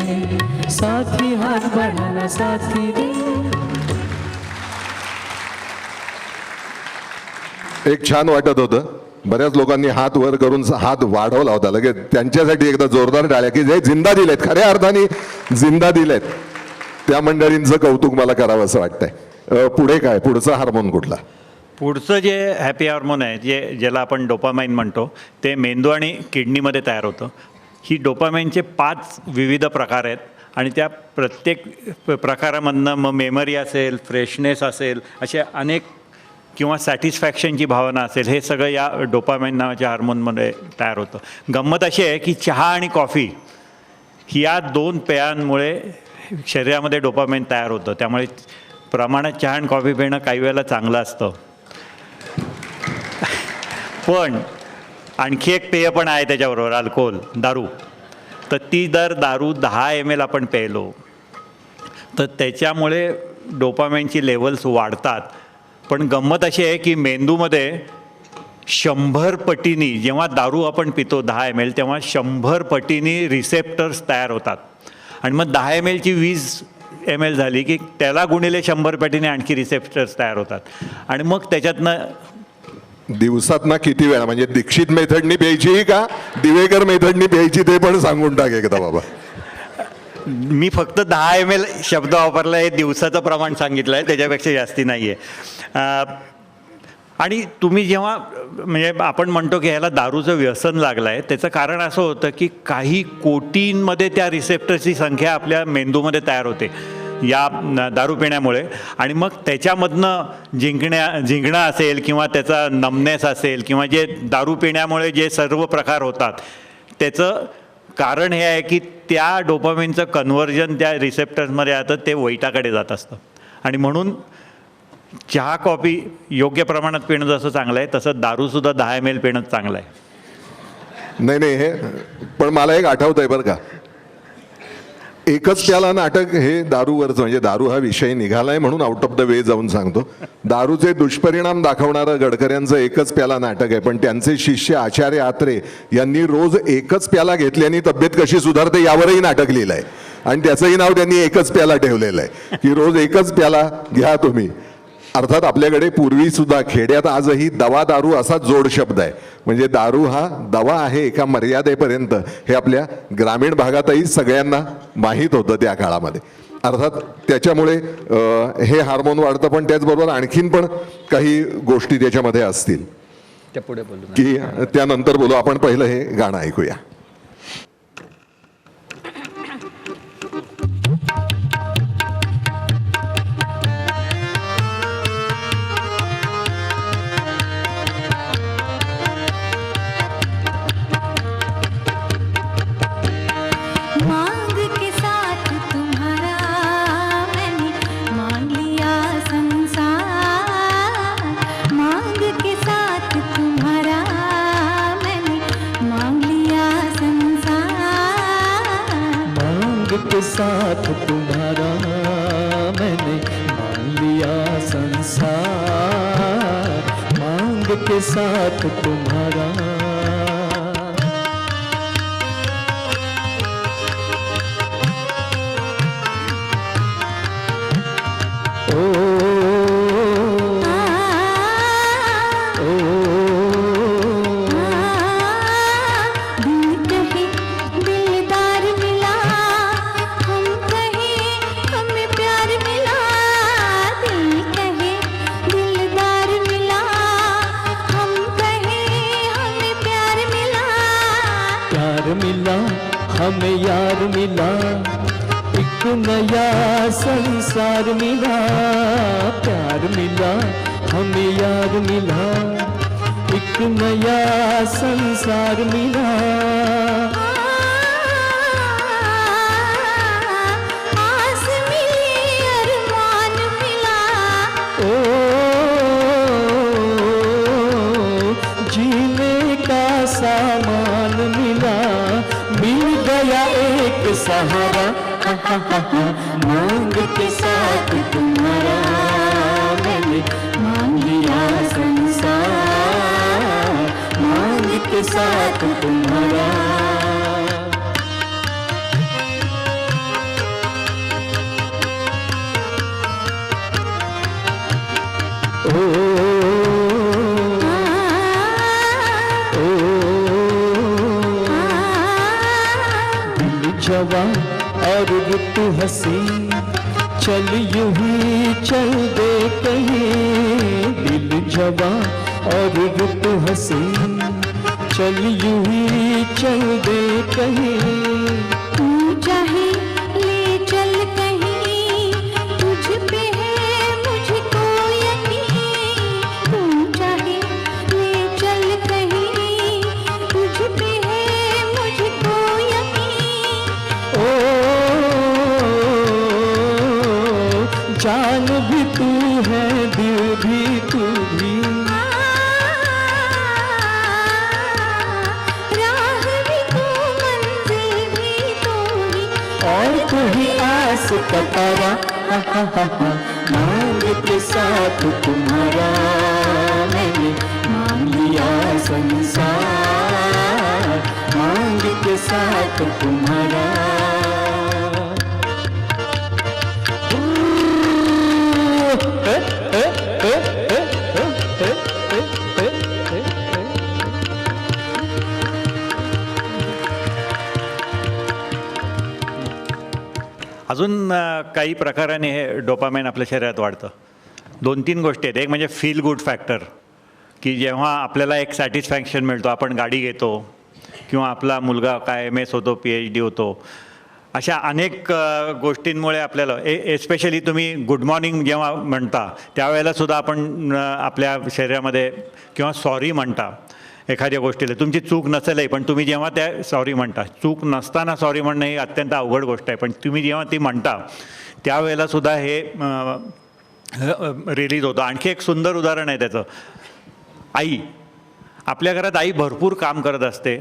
साथी हाथ बढ़ाना साथी रे। एक छान वाटत होतं. बऱ्याच लोकांनी हात वर करून हात वाढवला होता लगेच. त्यांच्यासाठी एकदा जोरदार टाळ्या की जे जिंदा दिलेत, खऱ्या अर्थाने जिंदा दिलेत, त्या मंडळींचं कौतुक मला करावं असं वाटतंय. पुढे काय, पुढचा हार्मोन कुठला? पुढचं जे हॅपी हार्मोन आहे, ज्याला आपण डोपामाइन म्हणतो, ते मेंदू आणि किडनीमध्ये तयार होतं. ही डोपामाइनचे 5 विविध प्रकार आहेत आणि त्या प्रत्येक प्रकारामधनं मग मेमरी असेल, फ्रेशनेस असेल, असे अनेक, किंवा सॅटिस्फॅक्शनची भावना असेल, हे सगळं या डोपामाइन नावाच्या हार्मोनमध्ये तयार होतं. गंमत अशी आहे की चहा आणि कॉफी या 2 पेयांमुळे शरीरामध्ये डोपामाइन तयार होतं. त्यामुळे प्रमाणात चहा आणि कॉफी पिणं काही वेळेला चांगलं असतं. पण आणखी एक पेय पण आहे त्याच्याबरोबर, अल्कोहोल, दारू. तर ती दारू 10 ml आपण प्यायलो तर त्याच्यामुळे डोपामाइनची लेवल्स वाढतात. पण गंमत अशी आहे की मेंदूमध्ये 100 पटीनी, जेव्हा दारू आपण पितो 10 ml, तेव्हा 100 पटीनी रिसेप्टर्स तयार होतात. आणि मग 10 ml ची 20 ml झाली की त्याला गुणिले 100 पटीने आणखी रिसेप्टर्स तयार होतात. आणि मग त्याच्यातनं दिवसात ना किती वेळा, म्हणजे दीक्षित मेथडनी प्यायची का दिवेकर मेथडनी प्यायची ते पण सांगून टाक एकदा बाबा. मी फक्त 10 ml शब्द वापरला आहे, दिवसाचं प्रमाण सांगितलं आहे, त्याच्यापेक्षा जास्ती नाही आहे. आणि तुम्ही जेव्हा, म्हणजे आपण म्हणतो की ह्याला दारूचं व्यसन लागलं आहे, त्याचं कारण असं होतं की काही कोटींमध्ये त्या रिसेप्टर्सची संख्या आपल्या मेंदूमध्ये तयार होते या दारू पिण्यामुळे. आणि मग त्याच्यामधनं जिंकणं असेल किंवा त्याचा नमनेस असेल किंवा जे दारू पिण्यामुळे जे सर्व प्रकार होतात, त्याचं कारण हे आहे की त्या डोपामाइनचं कन्व्हर्जन त्या रिसेप्टर्समध्ये आता ते वैटाकडे जात असतं. आणि म्हणून चहा कॉफी योग्य प्रमाणात पिणं जसं चांगलं आहे, तसं दारूसुद्धा 10 ml पिणं चांगलं आहे. नाही नाही, हे पण मला एक आठवतंय बरं का, एकच प्याला नाटक हे दारूवरचं, म्हणजे दारू हा विषय निघालाय म्हणून आउट ऑफ द वे जाऊन सांगतो. दारूचे दुष्परिणाम दाखवणारं गडकऱ्यांचं एकच प्याला नाटक आहे, पण त्यांचे शिष्य आचार्य आत्रे यांनी रोज एकच प्याला घेतल्याने तब्येत कशी सुधारते यावरही नाटक लिहिलं आहे. आणि त्याचंही नाव त्यांनी एकच प्याला ठेवलेलं आहे की रोज एकच प्याला घ्या तुम्ही. अर्थात आपल्याकडे पूर्वी सुद्धा खेड्यात आजही दवा दारू असा जोड शब्द आहे. म्हणजे दारू हा दवा आहे एका मर्यादेपर्यंत, हे आपल्या ग्रामीण भागातही सगळ्यांना माहीत होतं त्या काळामध्ये. अर्थात त्याच्यामुळे हे हार्मोन वाढतं, पण त्याचबरोबर आणखीन पण काही गोष्टी त्याच्यामध्ये असतील त्या पुढे बोलू. की त्यानंतर बोलू. आपण पहिलं हे गाणं ऐकूया. मांग के साथ तुम्हारा मैंने मांग लिया संसार, मांग के साथ तुम्हारा मैंने मांग लिया संसार, मांग के साथ तुम्हारा मैंने मान लिया संसार, मांग के साथ तुम्हारा. ओ, ओ, दिल कहे दिलदार मिला, हम कहे हमें प्यार मिला, दिल कहे दिलदार मिला, हम कहे हमें प्यार मिला, प्यार मिला हमें यार मिला, एक नया संसार मिला. प्यार मिला हमें यार मिला, एक नया संसार मिला. आस मिली अरमान मिला, ओ, जीने का सामान मिला, मिल गया एक सहारा. मांग के साथ तुम्हारा मैंने मान लिया संसार, मांग के साथ तुम्हारा. ओ, ओ, दिल जवां और रुत हसी, चल यूं ही चल दे कहीं. दिल जवां और रुत हसी, चल यूं ही चल दे कहीं. तू चाहे ले चल कहीं, तुझ पे है मुझको यकीन, तू चाहे ले चल कहीं, तुझ पे है मुझको यकीन, ओ, जान भी तू है दिल भी तू भी, राह भी तू मंजिल भी तू ही, और तू ही आस का तारा. मांग के साथ तुम्हारा मैंने मान लिया संसार, मांग के साथ तुम्हारा. अजून काही प्रकाराने हे डोपामाइन आपल्या शरीरात वाढतं. 2-3 गोष्टी आहेत. एक म्हणजे फील गुड फॅक्टर, की जेव्हा आपल्याला एक सॅटिस्फॅक्शन मिळतो, आपण गाडी घेतो किंवा आपला मुलगा काय MS होतो, PhD होतो, अशा अनेक गोष्टींमुळे आपल्याला एस्पेशली तुम्ही गुड मॉर्निंग जेव्हा म्हणता त्यावेळेला सुद्धा आपण आपल्या शरीरामध्ये किंवा सॉरी म्हणता एखाद्या गोष्टीला, तुमची चूक नसेलही पण तुम्ही जेव्हा त्या सॉरी म्हणता, चूक नसताना सॉरी म्हणणं ही अत्यंत अवघड गोष्ट आहे, पण तुम्ही जेव्हा ती म्हणता त्यावेळेला सुद्धा हे रिलीज होतं. आणखी एक सुंदर उदाहरण आहे त्याचं. आई, आपल्या घरात आई भरपूर काम करत असते,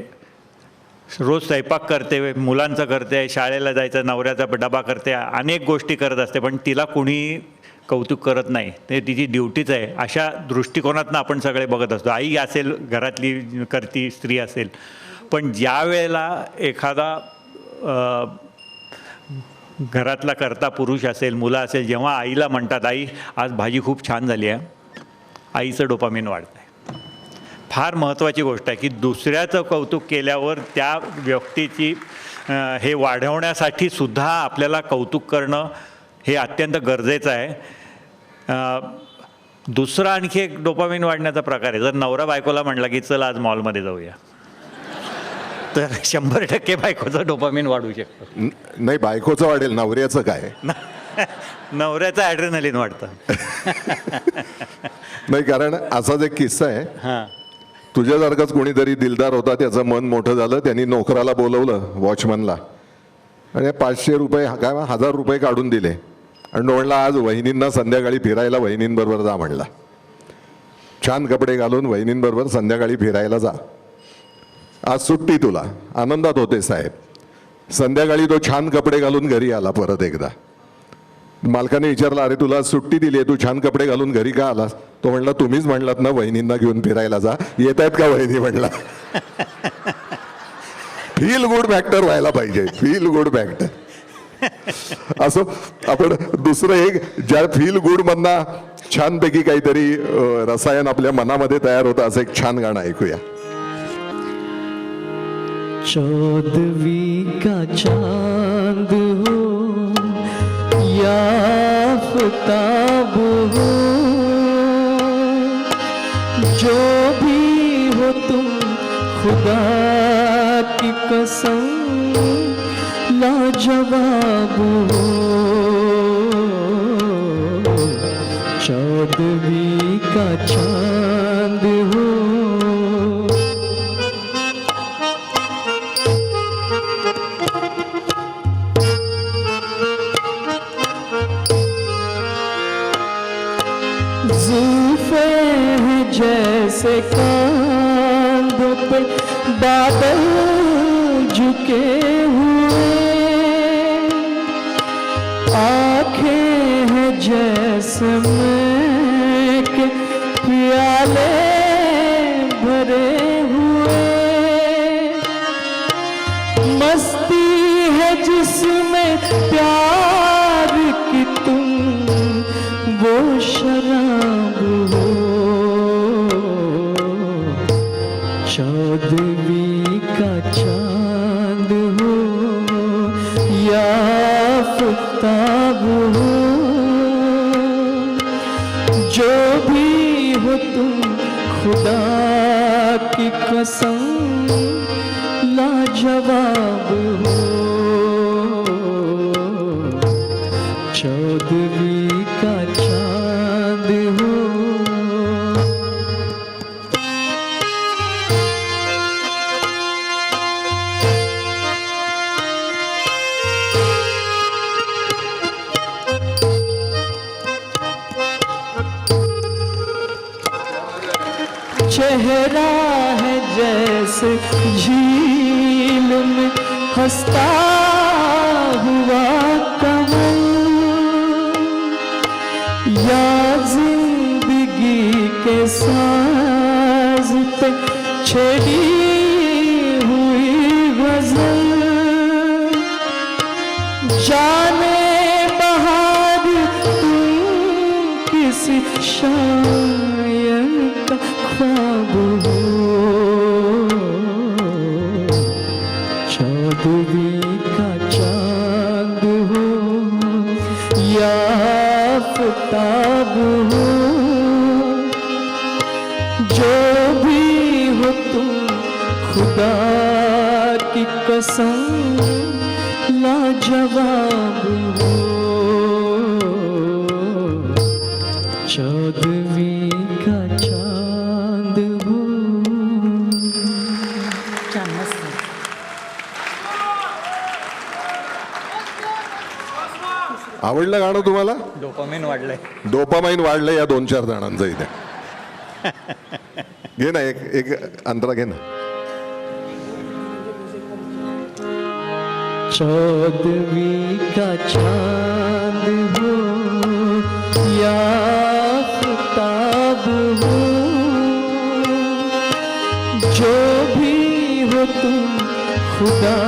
रोज स्वयंपाक करते, मुलांचं करते, शाळेला जायचं, नवऱ्याचा डबा करते, अनेक गोष्टी करत असते, पण तिला कुणी कौतुक करत नाही, ते तिची ड्युटीच आहे, अशा दृष्टिकोनातनं आपण सगळे बघत असतो. आई असेल, घरातली करती स्त्री असेल, पण ज्या वेळेला एखादा घरातला करता पुरुष असेल, मुलं असेल, जेव्हा आईला म्हणतात आई आज भाजी खूप छान झाली आहे, आईचं डोपामिन वाढतं आहे. फार महत्त्वाची गोष्ट आहे की दुसऱ्याचं कौतुक केल्यावर त्या व्यक्तीची हे वाढवण्यासाठी सुद्धा आपल्याला कौतुक करणं हे अत्यंत गरजेचं आहे. दुसरा आणखी एक डोपामिन वाढण्याचा प्रकार आहे, जर नवरा बायकोला म्हटला की चल आज मॉलमध्ये जाऊया, तर 100% बायकोचं डोपामिन वाढू शकतं. नाही, बायकोचं वाढेल, नवऱ्याचं काय? नवऱ्याचं ॲड्रेनलिन वाढतं. नाही, कारण असाच एक किस्सा आहे. हां तुझ्यासारखाच कोणीतरी दिलदार होता, त्याचं मन मोठं झालं, त्यांनी नोकराला बोलवलं, वॉचमनला, आणि 500 रुपये काय 1000 रुपये काढून दिले आणि म्हणला आज वहिनींना संध्याकाळी फिरायला वहिनींबरोबर जा म्हणला. छान कपडे घालून वहिनींबरोबर संध्याकाळी फिरायला जा, आज सुट्टी तुला. आनंदात होते साहेब. संध्याकाळी तो छान कपडे घालून घरी आला. परत एकदा मालकाने विचारला, अरे तुला सुट्टी दिली आहे, तू छान कपडे घालून घरी का आलास? तो म्हणला तुम्हीच म्हणलात ना वहिनींना घेऊन फिरायला जा, येत आहेत का वहिनी म्हणला. फील गुड फॅक्टर व्हायला पाहिजे, फील गुड फॅक्टर. असं आपण दुसरं एक ज्या फील गुड मधना छानपैकी काहीतरी रसायन आपल्या मनामध्ये तयार होतं, असं एक छान गाणं ऐकूया. 14वीं का चांद हो याफ्ताब हो, जो भी हो तुम खुदा की कसम लाजवाब हो. 14वीं का चांद हो. ज़ुल्फ़े हैं जैसे कांधों पे बादल झुके हुए, आँखें हैं जैसे में के प्याले भरे हुए, मस्ती है जिसमें प्यार की तुम वो शराब हो. 14वीं का चांद हो याफ्ताब हो, जो भी हो तुम खुदा की कसम लाजवाब हो. 14वीं का चांद हो. चेहरा है जैसे झील में हंसता हुआ कमल, या जिंदगी के साज पे छेड़ी हुई गजल. जाने बहार तुम किसी शायर का ख्वाब हो. 14वीं का चांद हो याफ्ताब हो, जो भी हो तुम खुदा की कसम लाजवाब हो. 14वीं का चांद हो. आवडलं गाणं तुम्हाला? डोपामिन वाढलंय. डोपामाइन वाढलं या 2-4 जणांचं इथे. घे ना एक अंतरा घे ना. चौदवी का चांद हो या आफताब हो, जो भी हो तुम खुदा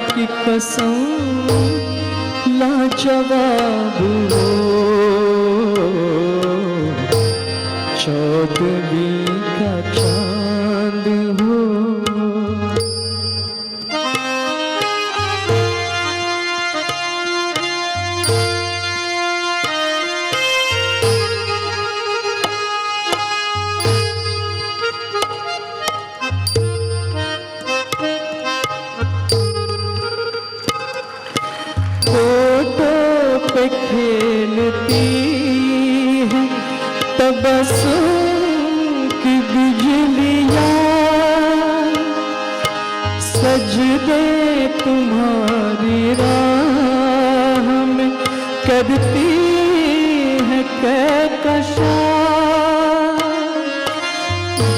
की कसम लाजवाब हो। चौदवी का चांद हो। पे खेलती है तबस्सुम की बिजलियाँ, सजदे तुम्हारी राह में करती है कहकशां।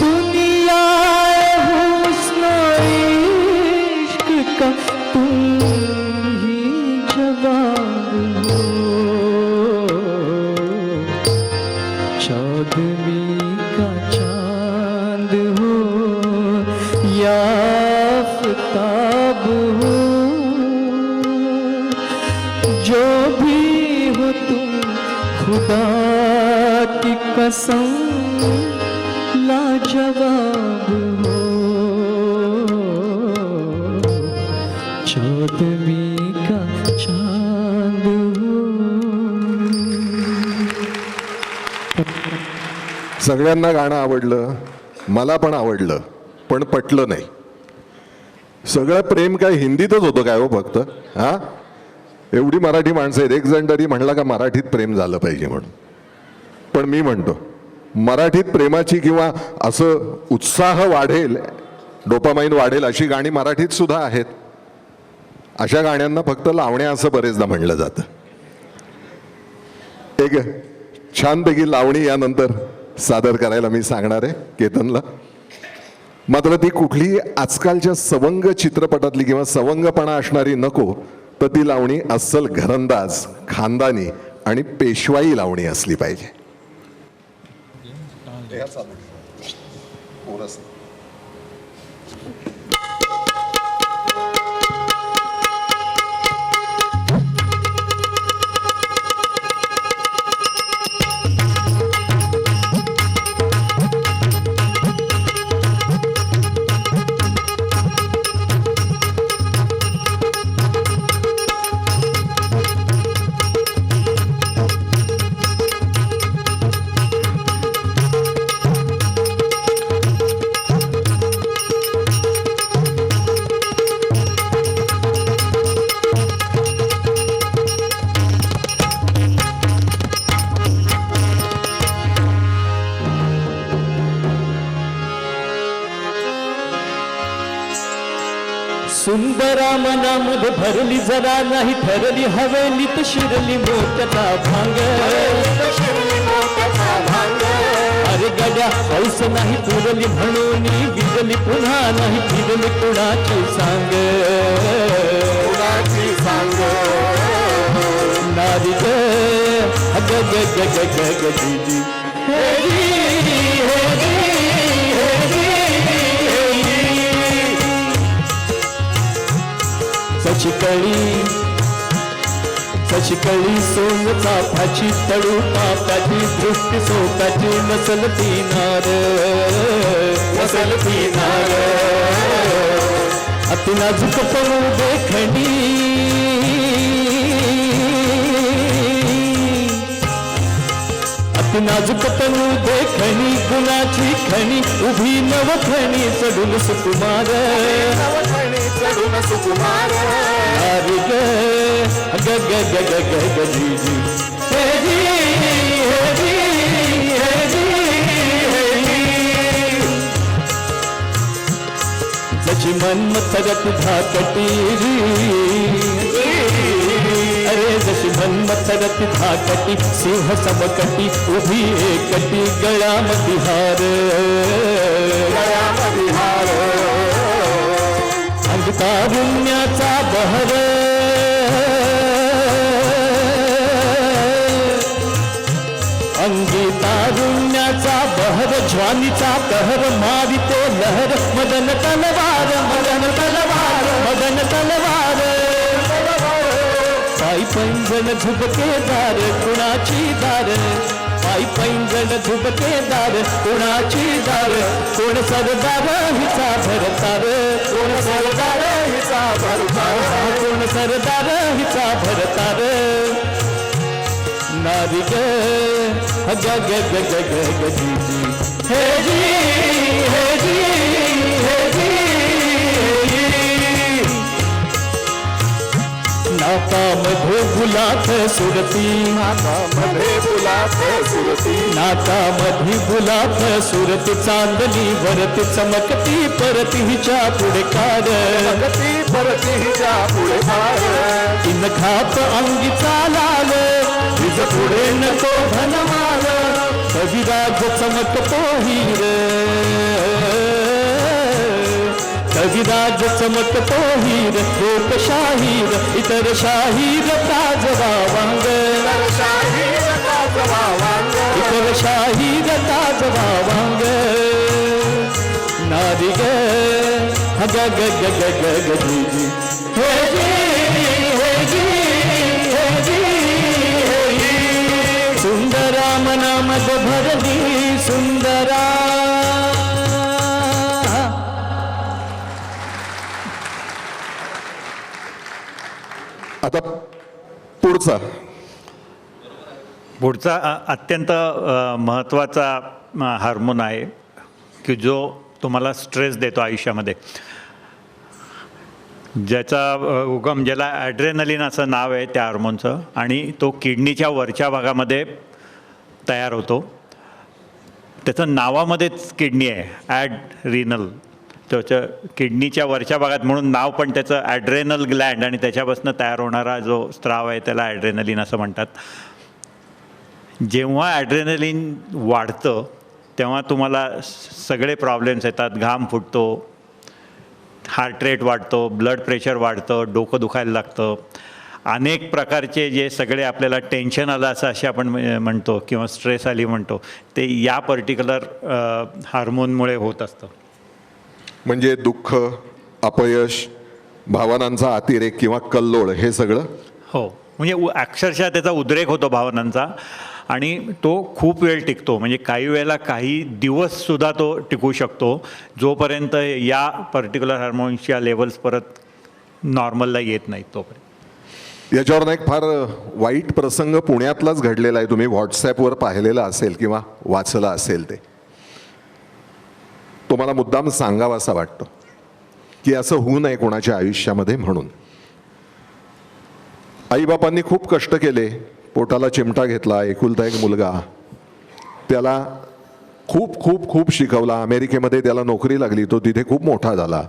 दुनिया हुस्न इश्क का तुम ही जवाब हो। चौदवी का चांद हो या आफताब हो, जो भी हो तुम खुदा की कसम लाजवाब हो। चौदवी का चांद हो। सगळ्यांना गाणं आवडलं, मला पण आवडलं, पण पटलं नाही. सगळं प्रेम काय हिंदीतच होतं काय हो फक्त? हा, एवढी मराठी माणसं आहेत, एक जण तरी म्हणला का मराठीत प्रेम झालं पाहिजे म्हणून. पण मी म्हणतो मराठीत प्रेमाची किंवा असं उत्साह वाढेल, डोपामाइन वाढेल अशी गाणी मराठीत सुद्धा आहेत. अशा गाण्यांना फक्त लावण्या असं बरेचदा म्हणलं जातं. एक छानपैकी लावणी यानंतर सादर करायला मी सांगणार आहे केतनला. मात्र ती कुठलीही आजकालच्या सवंग चित्रपटातली किंवा सवंगपणा असणारी नको, तर ती लावणी अस्सल घरंदाज, खानदानी आणि पेशवाई लावणी असली पाहिजे. सुंदरा मनामध्ये भरली जरा नाही ठरली हवेलीत शिरली मोठ्याचा भांग. अरे गड्या पाऊस नाही पुरली म्हणून बिजली पुन्हा नाही फिरली कुणाची सांग. नारी ग ग ग ग ग ग दीदी सचिकळी सोंग चाफ्याची तळू पाप्याची दृष्टी सोप्याची नसल पिनार अति नाजूक पणू देखणी अति नाजूक पणू देखणी गुणाची खणी उभी नवखणी चढून सुकुमार अरे ग ग ग ग ग ग ग जी जी हे जी हे जी हे जी जशी मन्मथगत धाकटी अरे जशी मन्मथगत धाकटी सिंह समकटी उभी एकटी गळ्यामध्ये हार अंग तारुण्याचा बहर अंगी तारुण्याचा बहर ज्वानीचा कहर मारिते लहर मदन तलवार मदन तलवार मदन तलवार पायी पैंजण झुबकेदार कुणाची दार पायी पैंजण झुबकेदार कुणाची दार कोण सरदार हिचा भरतार कोण सरदार हिचा भरतार कोण सरदार हिचा भरतार नारी ग ग ग ग ग ग ग जी जी हे जी हे जी हे जी नाकामध्ये गुलाब सुरती नाकामध्ये गुलाब सुरती नाकामध्ये गुलाब सुरती चांदणी वरती चमकती परती हिच्या पुढे कार चमकती परती हिच्या पुढे कार तीन खाप अंगीचा लाल तिज पुढे नको धनमाल कविराज चमकतो हिर कविराज चमकतो हिर लोकशाहीर इतर शाहीर ताजवा वांग इतर शाहीर ताजवा वांग नारी ग ग ग ग ग ग ग जी जी हे जी हे जी हे जी हे जी सुंदरा मनामद भरली सुंदरा आता पुढचा पुढचा अत्यंत महत्त्वाचा हार्मोन आहे की जो तुम्हाला स्ट्रेस देतो आयुष्यामध्ये, ज्याचा उगम ज्याला ॲड्रेनलिन असं नाव आहे त्या हार्मोनचं, आणि तो किडनीच्या वरच्या भागामध्ये तयार होतो. त्याचं नावामध्येच किडनी आहे, ॲड्रिनल. त्याचं किडनीच्या वरच्या भागात म्हणून नाव, पण त्याचं ॲड्रेनल ग्लँड आणि त्याच्यापासून तयार होणारा जो स्त्राव आहे त्याला ॲड्रेनलिन असं म्हणतात. जेव्हा ॲड्रेनलिन वाढतं तेव्हा तुम्हाला सगळे प्रॉब्लेम्स येतात. घाम फुटतो, हार्ट रेट वाढतो, ब्लड प्रेशर वाढतं, डोकं दुखायला लागतं. अनेक प्रकारचे जे सगळे आपल्याला टेन्शन आलं असं असे आपण म्हणतो किंवा स्ट्रेस आली म्हणतो, ते या पर्टिक्युलर हार्मोनमुळे होत असतं. म्हणजे दुःख, अपयश, भावनांचा अतिरेक किंवा कल्लोळ हे सगळं. हो, म्हणजे अक्षरशः त्याचा उद्रेक होतो भावनांचा, आणि तो खूप वेळ टिकतो. म्हणजे काही वेळेला काही दिवससुद्धा तो टिकू शकतो, जोपर्यंत या पर्टिक्युलर हार्मोन्सच्या लेवल्स परत नॉर्मलला येत नाहीत तोपर्यंत. याच्यावर एक फार वाईट प्रसंग पुण्यातलाच घडलेला आहे, तुम्ही व्हॉट्सॲपवर पाहिलेला असेल किंवा वाचला असेल. ते तुम्हाला मुद्दाम सांगावासा वाटतो की असं होऊ नये कोणाच्या आयुष्यामध्ये म्हणून. आईबापांनी खूप कष्ट केले, पोटाला चिमटा घेतला, एकुलता एक मुलगा, त्याला खूप खूप खूप शिकवला. अमेरिकेमध्ये त्याला नोकरी लागली, तो तिथे खूप मोठा झाला.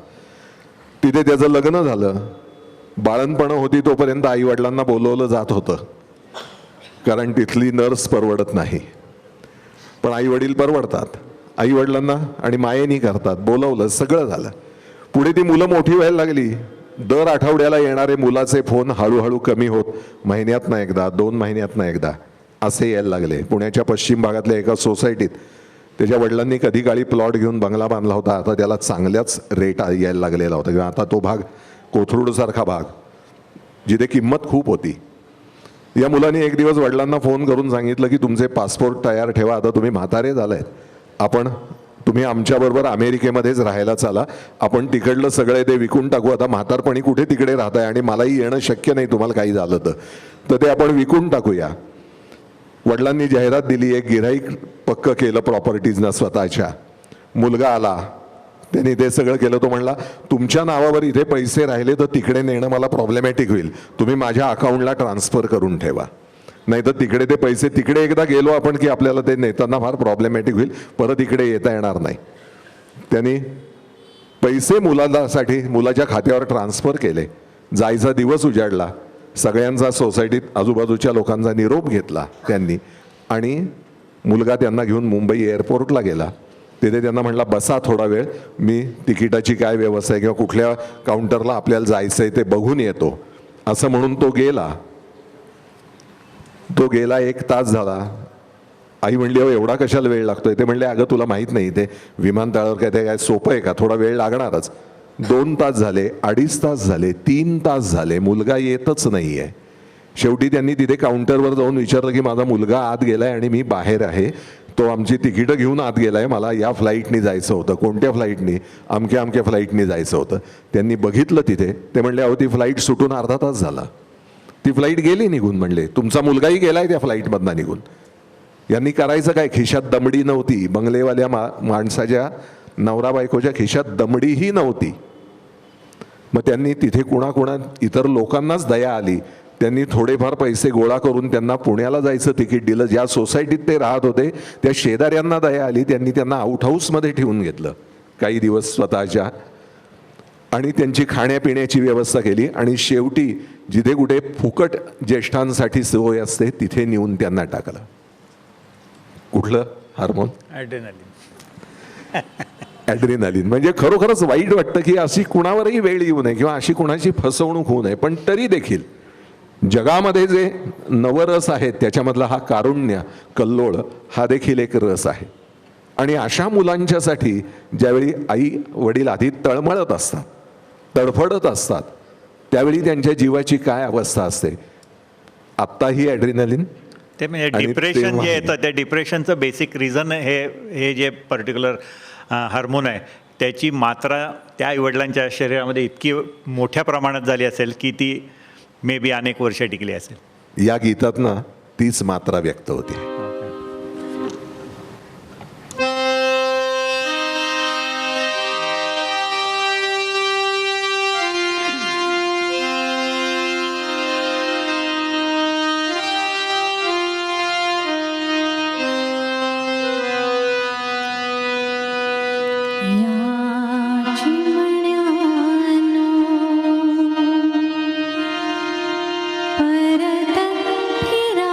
तिथे त्याचं लग्न झालं. बाळणपणं होती तोपर्यंत आईवडिलांना बोलवलं जात होतं, कारण तिथली नर्स परवडत नाही. पण आईवडील परवडतात, आईवडिलांना आणि मायेनी करतात. बोलवलं, सगळं झालं. पुढे ती मुलं मोठी व्हायला लागली. दर आठवड्याला येणारे मुलाचे फोन हळूहळू कमी होत महिन्यातनं एकदा, 2 महिन्यातनं एकदा असे यायला लागले. पुण्याच्या पश्चिम भागातल्या एका सोसायटीत त्याच्या वडिलांनी कधी काळी प्लॉट घेऊन बंगला बांधला होता. आता त्याला चांगल्याच रेट यायला लागलेला होता, किंवा आता तो भाग कोथरूडसारखा भाग जिथे किंमत खूप होती. या मुलांनी एक दिवस वडिलांना फोन करून सांगितलं की तुमचे पासपोर्ट तयार ठेवा, आता तुम्ही म्हातारे झालायत, तुम्ही आमच्याबरोबर अमेरिकेमध्येच राहायला चाला, आपण तिकडलं सगळे ते विकून टाकू. आता म्हातारपणी कुठे तिकडे राहताय आणि मलाही येणं शक्य नाही तुम्हाला काही झालं तर ते आपण विकून टाकूया. वडिलांनी जाहिरात दिली, एक गिऱ्हाईक पक्क केलं प्रॉपर्टीजना स्वतःच्या. मुलगा आला, त्यांनी ते सगळं केलं. तो म्हणला तुमच्या नावावर इथे पैसे राहिले तर तिकडे नेणं मला प्रॉब्लेमॅटिक होईल, तुम्ही माझ्या अकाउंटला ट्रान्सफर करून ठेवा, नाही तर तिकडे ते पैसे, तिकडे एकदा गेलो आपण की आपल्याला ते नेताना फार प्रॉब्लेमॅटिक होईल, परत इकडे येता येणार नाही. त्यांनी पैसे मुलासाठी मुलाच्या खात्यावर ट्रान्सफर केले. जायचा दिवस उजाडला. सगळ्यांचा सोसायटीत आजूबाजूच्या लोकांचा निरोप घेतला त्यांनी, आणि मुलगा त्यांना घेऊन मुंबई एअरपोर्टला गेला. तिथे त्यांना म्हटलं बसा थोडा वेळ, मी तिकिटाची काय व्यवस्था आहे किंवा कुठल्या काउंटरला आपल्याला जायचं आहे ते बघून येतो, असं म्हणून तो गेला 1 तास झाला. आई म्हणली अहो एवढा कशाला वेळ लागतोय? ते म्हणले अगं तुला माहीत नाही ते विमानतळावर काय ते काय सोपं आहे का, थोडा वेळ लागणारच. 2 तास झाले, 2.5 तास झाले, 3 तास झाले, मुलगा येतच नाही आहे. शेवटी त्यांनी तिथे काउंटरवर जाऊन विचारलं की माझा मुलगा आत गेलाय आणि मी बाहेर आहे, तो आमची तिकीटं घेऊन आत गेलाय, मला या फ्लाईटनी जायचं होतं. कोणत्या फ्लाईटनी? अमक्या फ्लाईटनी जायचं होतं. त्यांनी बघितलं तिथे, ते म्हणले अहो ती फ्लाईट सुटून अर्धा तास झाला, ती फ्लाईट गेली निघून. म्हणले तुमचा मुलगाही गेलाय त्या फ्लाईटमधनं निघून. यांनी करायचं काय? खिशात दमडी नव्हती. बंगलेवाल्या माणसाच्या नवरा बायकोच्या खिशात दमडीही नव्हती. मग त्यांनी तिथे कुणा इतर लोकांनाच दया आली, त्यांनी थोडेफार पैसे गोळा करून त्यांना पुण्याला जायचं तिकीट दिलं. ज्या सोसायटीत ते राहत होते त्या शेजाऱ्यांना दया आली, त्यांनी त्यांना आउट हाऊसमध्ये ठेवून घेतलं काही दिवस स्वतःच्या, आणि त्यांची खाण्यापिण्याची व्यवस्था केली. आणि शेवटी जिथे कुठे फुकट ज्येष्ठांसाठी सोय असते तिथे नेऊन त्यांना टाकलं. कुठलं हार्मोन? ॲड्रेनालिन. म्हणजे खरोखरच वाईट वाटतं की अशी कुणावरही वेळ येऊ नये किंवा अशी कुणाची फसवणूक होऊ नये. पण तरी देखील जगामध्ये जे नवरस आहेत त्याच्यामधला हा कारुण्य, कल्लोळ हा देखील एक रस आहे. आणि अशा मुलांच्यासाठी ज्यावेळी आई वडील आधी तळमळत असतात, तडफडत असतात, त्यावेळी त्यांच्या जीवाची काय अवस्था असते. आत्ताही ॲड्रेनालिन ते म्हणजे आणि डिप्रेशन तेव्हा- जे येतं त्या डिप्रेशनचं बेसिक रिझन हे जे पर्टिक्युलर हार्मोन आहे त्याची मात्रा त्या आईवडिलांच्या शरीरामध्ये इतकी मोठ्या प्रमाणात झाली असेल की ती मे बी अनेक वर्ष टिकली असेल. या गीतातनं तीच मात्रा व्यक्त होते. या चिमण्यानो परत फिरा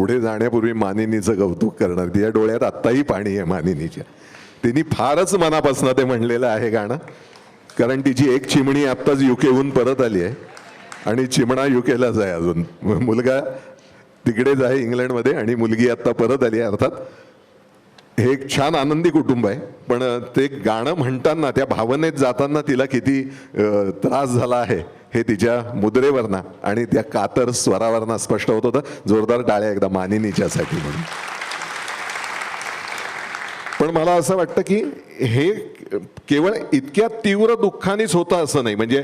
पुढे जाण्यापूर्वी मानिनीचं कौतुक करणार. तिच्या डोळ्यात आत्ताही पाणी आहे मानिनीच्या. तिने फारच मनापासून ते म्हणलेलं आहे गाणं, कारण तिची एक चिमणी आत्ताच युकेहून परत आली आहे आणि चिमणा युकेलाच आहे अजून. मुलगा तिकडेच आहे इंग्लंडमध्ये आणि मुलगी आत्ता परत आली आहे. अर्थात हे एक छान आनंदी कुटुंब आहे, पण ते गाणं म्हणताना त्या भावनेत जाताना तिला किती त्रास झाला आहे हे तिच्या मुद्रेवरनं आणि त्या कातर स्वरावरनं स्पष्ट होत होतं. जोरदार टाळ्या एकदा मानिनीच्यासाठी म्हणून. पण मला असं वाटतं की हे केवळ इतक्या तीव्र दुःखानेच होतं असं नाही. म्हणजे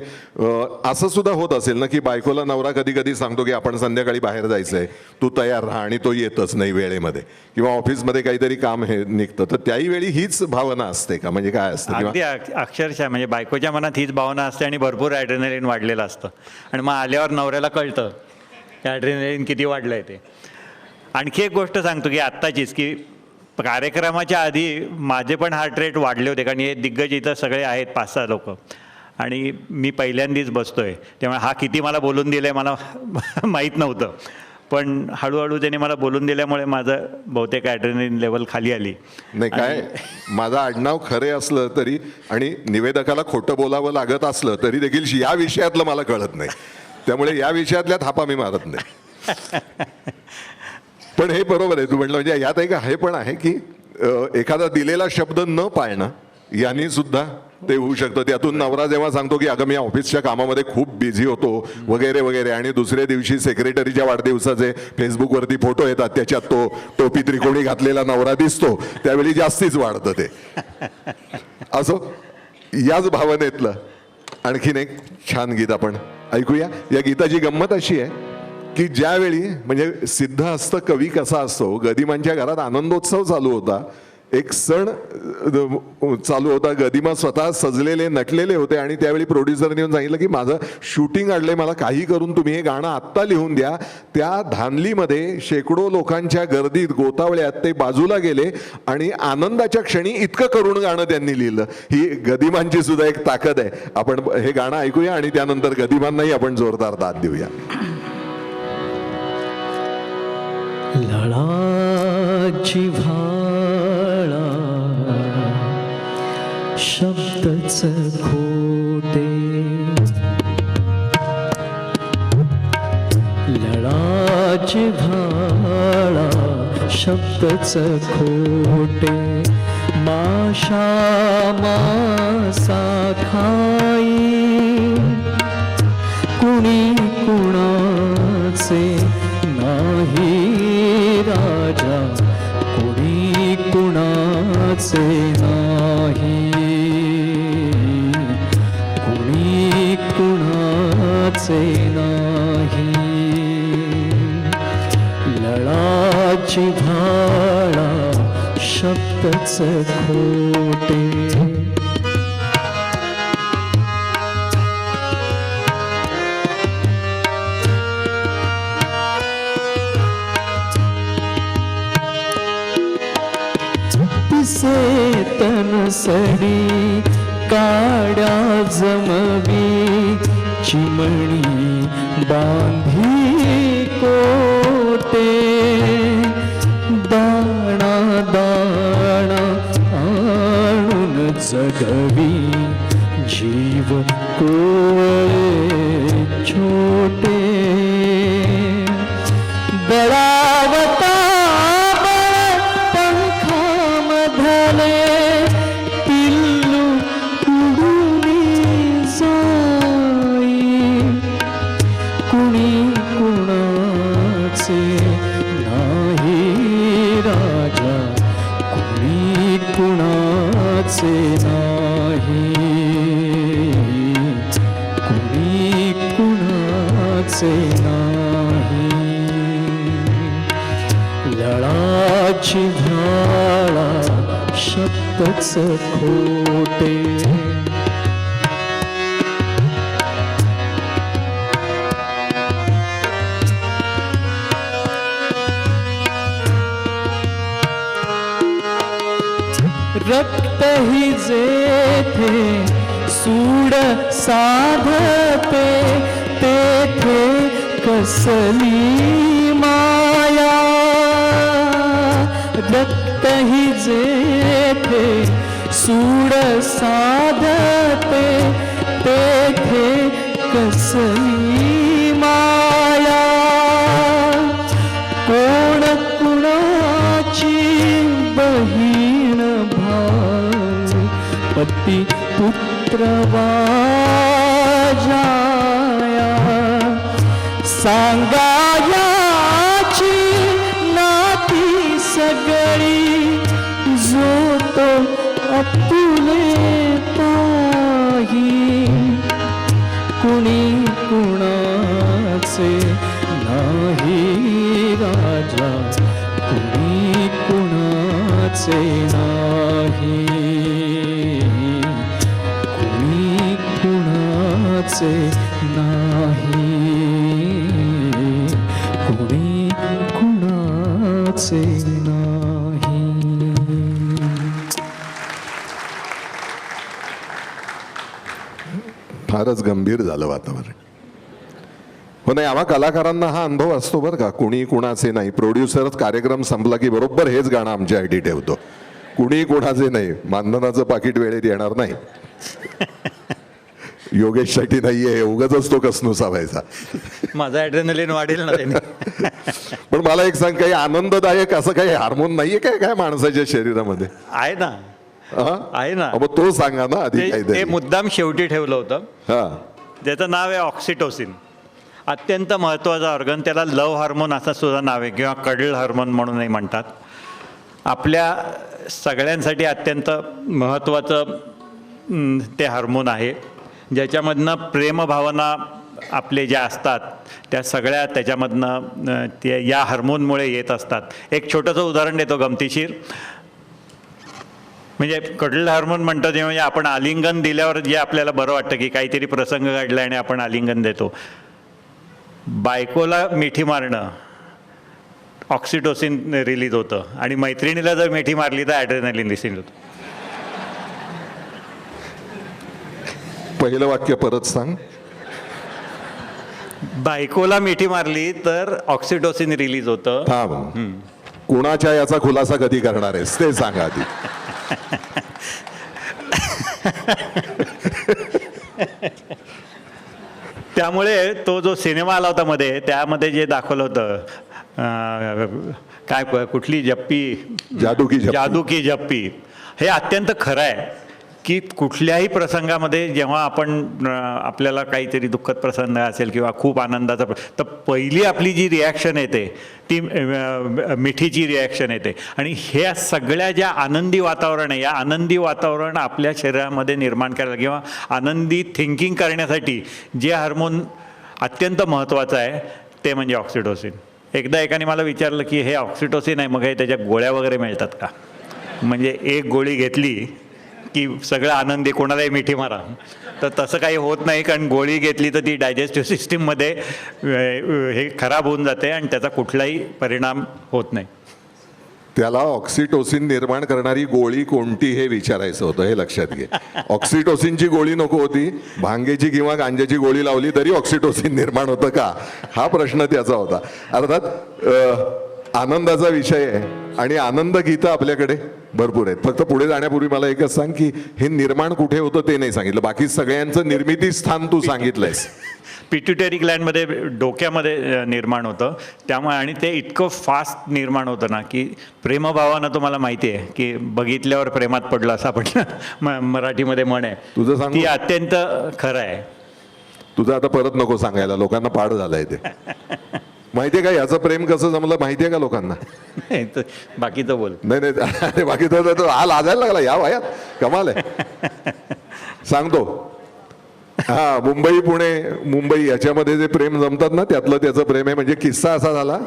असं सुद्धा होत असेल ना की बायकोला नवरा कधी कधी सांगतो की आपण संध्याकाळी बाहेर जायचंय, तू तयार राहा, आणि तो येतच नाही वेळेमध्ये, किंवा ऑफिसमध्ये काहीतरी काम हे निघतं, तर त्याही वेळी हीच भावना असते का? म्हणजे काय असतं? अगदी अक्षरशः म्हणजे बायकोच्या मनात हीच भावना असते आणि भरपूर ॲड्रेनलिन वाढलेलं असतं आणि मग आल्यावर नवऱ्याला कळतं की ॲड्रेनलिन किती वाढलं आहे ते. आणखी एक गोष्ट सांगतो की आत्ताचीच, की कार्यक्रमाच्या आधी माझे पण हार्ट रेट वाढले होते, कारण हे दिग्गज इथं सगळे आहेत 5-6 लोक आणि मी पहिल्यांदाच बसतोय, त्यामुळे हा किती मला बोलून दिलं आहे मला माहीत नव्हतं. पण हळूहळू त्याने मला बोलून दिल्यामुळे माझं बहुतेक ॲड्रेनलिन लेवल खाली आली. नाही काय, माझं आडनाव खरे असलं तरी आणि निवेदकाला खोटं बोलावं लागत असलं तरी देखील या विषयातलं मला कळत नाही, त्यामुळे या विषयातल्या थापा मी मारत नाही. पण हे बरोबर आहे तू म्हटलं. म्हणजे यात एक हे पण आहे की एखादा दिलेला शब्द न पाळणं यांनी सुद्धा ते होऊ शकतं. त्यातून नवरा जेव्हा सांगतो की अगं मी ऑफिसच्या कामामध्ये खूप बिझी होतो वगैरे वगैरे, आणि दुसऱ्या दिवशी सेक्रेटरीच्या वाढदिवसाचे फेसबुकवरती फोटो येतात, त्याच्यात तो टोपी त्रिकोणी घातलेला नवरा दिसतो, त्यावेळी जास्तीच वाढतं ते. असो, याच भावनेतलं आणखीन एक छान गीत आपण ऐकूया. या गीताची गंमत अशी आहे की ज्यावेळी म्हणजे सिद्धहस्त कवी कसा असतो, गदिमांच्या घरात आनंदोत्सव चालू होता, एक सण चालू होता, गदिमा स्वतः सजलेले नटलेले होते आणि त्यावेळी प्रोड्युसरने येऊन सांगितलं की माझं शूटिंग अडलंय, मला काही करून तुम्ही हे गाणं आत्ता लिहून द्या. त्या धानलीमध्ये शेकडो लोकांच्या गर्दीत गोतावळ्यात ते बाजूला गेले आणि आनंदाच्या क्षणी इतकं करून गाणं त्यांनी लिहिलं. ही गदिमांची सुद्धा एक ताकद आहे. आपण हे गाणं ऐकूया आणि त्यानंतर गदिमांनाही आपण जोरदार दाद देऊया. लळाची भाळा शब्दच खोटे, लळाची भाळा शब्दच खोटे, माशा मासा खाई कुणी कुणाचे नाही राजा, कुणी कुणाचे नाही, कुणी कुणाचे नाही. लळाची भाळा शब्दच खोटे, से तनसडी काड्या जमवी, चिमणी बांधी कोटे, दाणा दाणा आणून जगवी, जीव कोवळे छोटे, बळावता पिल्लू उडूनी जाई, कुणी कुणाचे नाही राजा, कुणी कुणाचे नाही, कुणी कुणाचे नाही. लळाची भाळा शब्दच खोटे, रक्त ही जेथे सूड साधते, तेथे कसली माया, दत्त हि जेथे सूड साधते तेथे कसली माया कोण कुणाची बहीण भाऊ पती पुत्र वाजाया सांगायाची नाती सगळी जो तो अपुले पाही कुणी कुणाचे नाही राजा कुणी कुणाचे नाही कुणी कुणाचे नाही कुणी कुणाचे नाही. फारच गंभीर झालं वातावरण. हो नाही, आम्हा कलाकारांना हा अनुभव असतो बरं का, कुणी कुणाचे नाही. प्रोड्युसरच कार्यक्रम संपला की बरोबर हेच गाणं आमच्यासाठी ठेवतो, कुणी कुणाचे नाही. मानधनाचं पाकिट वेळेत येणार नाही, योगेशसाठी नाहीये, उगाच तो कसनुसा व्हायचा. माझा ॲड्रेनलिन वाढेल ना त्याने. पण मला एक सांग, काही आनंददायक असं काही हार्मोन नाहीये काय काय माणसाच्या शरीरामध्ये? आहे ना, हा? आहे ना. मग तो सांगा ना आधी ते काहीतरी. मुद्दाम शेवटी ठेवलं होतं. हा, ज्याचं नाव आहे ऑक्सिटोसिन. अत्यंत महत्त्वाचा ऑर्गन, त्याला लव हार्मोन असं सुद्धा नाव आहे किंवा कडल हार्मोन म्हणूनही म्हणतात. आपल्या सगळ्यांसाठी अत्यंत महत्त्वाचं ते हार्मोन आहे, ज्याच्यामधनं प्रेमभावना आपले ज्या असतात त्या सगळ्या त्याच्यामधनं ते या हार्मोनमुळे येत असतात. एक छोटंसं उदाहरण देतो गमतीशीर. म्हणजे कडल हार्मोन म्हणतो ते म्हणजे आपण आलिंगन दिल्यावर जे आपल्याला बरं वाटतं की काहीतरी प्रसंग घडला आणि आपण आलिंगन देतो. बायकोला मिठी मारणं ऑक्सिटोसिन रिलीज होतं आणि मैत्रिणीला जर मिठी मारली तर ॲड्रेनलिन रिलीज होतं. पहिलं वाक्य परत सांग. बायकोला मिठी मारली तर ऑक्सिटोसिन रिलीज होतं. थांब, कुणाच्या याचा खुलासा कधी करणार आहेस ते सांगा आधी. त्यामुळे तो जो सिनेमा आला होता मध्ये, त्यामध्ये जे दाखवलं होतं काय कुठली जप्पी, जादू की जप्पी. जादू की जप्पी, हे अत्यंत खरं आहे की कुठल्याही प्रसंगामध्ये जेव्हा आपण आपल्याला काहीतरी दुःखद प्रसंग असेल किंवा खूप आनंदाचा तर पहिली आपली जी रिॲक्शन येते ती मिठीची रिॲक्शन येते. आणि ह्या सगळ्या ज्या आनंदी वातावरण आहे, या आनंदी वातावरण आपल्या शरीरामध्ये निर्माण करायला किंवा आनंदी थिंकिंग करण्यासाठी जे हार्मोन अत्यंत महत्त्वाचं आहे ते म्हणजे ऑक्सिटोसिन. एकदा एकाने मला विचारलं की हे ऑक्सिटोसिन आहे, मग हे त्याच्या गोळ्या वगैरे मिळतात का? म्हणजे एक गोळी घेतली की सगळं आनंदी, कोणालाही मिठी मारा, तर तसं काही होत नाही. कारण गोळी घेतली तर ती डायजेस्टिव्ह सिस्टीममध्ये हे खराब होऊन जाते आणि त्याचा कुठलाही परिणाम होत नाही. त्याला ऑक्सिटोसिन निर्माण करणारी गोळी कोणती हे विचारायचं होतं, हे लक्षात घे. ऑक्सिटोसिनची गोळी नको होती, भांगेची किंवा गांजाची गोळी लावली तरी ऑक्सिटोसिन निर्माण होतं का, हा प्रश्न त्याचा होता. अर्थात आनंदाचा विषय आहे आणि आनंद गीतं आपल्याकडे भरपूर आहेत. फक्त पुढे जाण्यापूर्वी मला एकच सांग की हे निर्माण कुठे होतं ते नाही सांगितलं, बाकी सगळ्यांचं निर्मिती स्थान तू सांगितलंयस. पिट्युटरी ग्लँडमध्ये, डोक्यामध्ये निर्माण होतं. त्यामुळे आणि ते इतकं फास्ट निर्माण होतं ना की प्रेमभावानं तुम्हाला माहिती आहे की बघितल्यावर प्रेमात पडलं असं आपण मराठीमध्ये म्हण आहे, तुझं सांग. ती अत्यंत खरं आहे. तुझं आता परत नको सांगायला, लोकांना पाड झालंय ते. माहितीये का याचं प्रेम कसं जमलं माहितीये का लोकांना? बाकीचं बोल. नाही नाही, बाकी तो हा लाजायला लागला या वयात, कमाल आहे. सांगतो. हा, मुंबई पुणे, मुंबई याच्यामध्ये जे प्रेम जमतात ना त्यातलं त्याचं प्रेम आहे. म्हणजे किस्सा असा झाला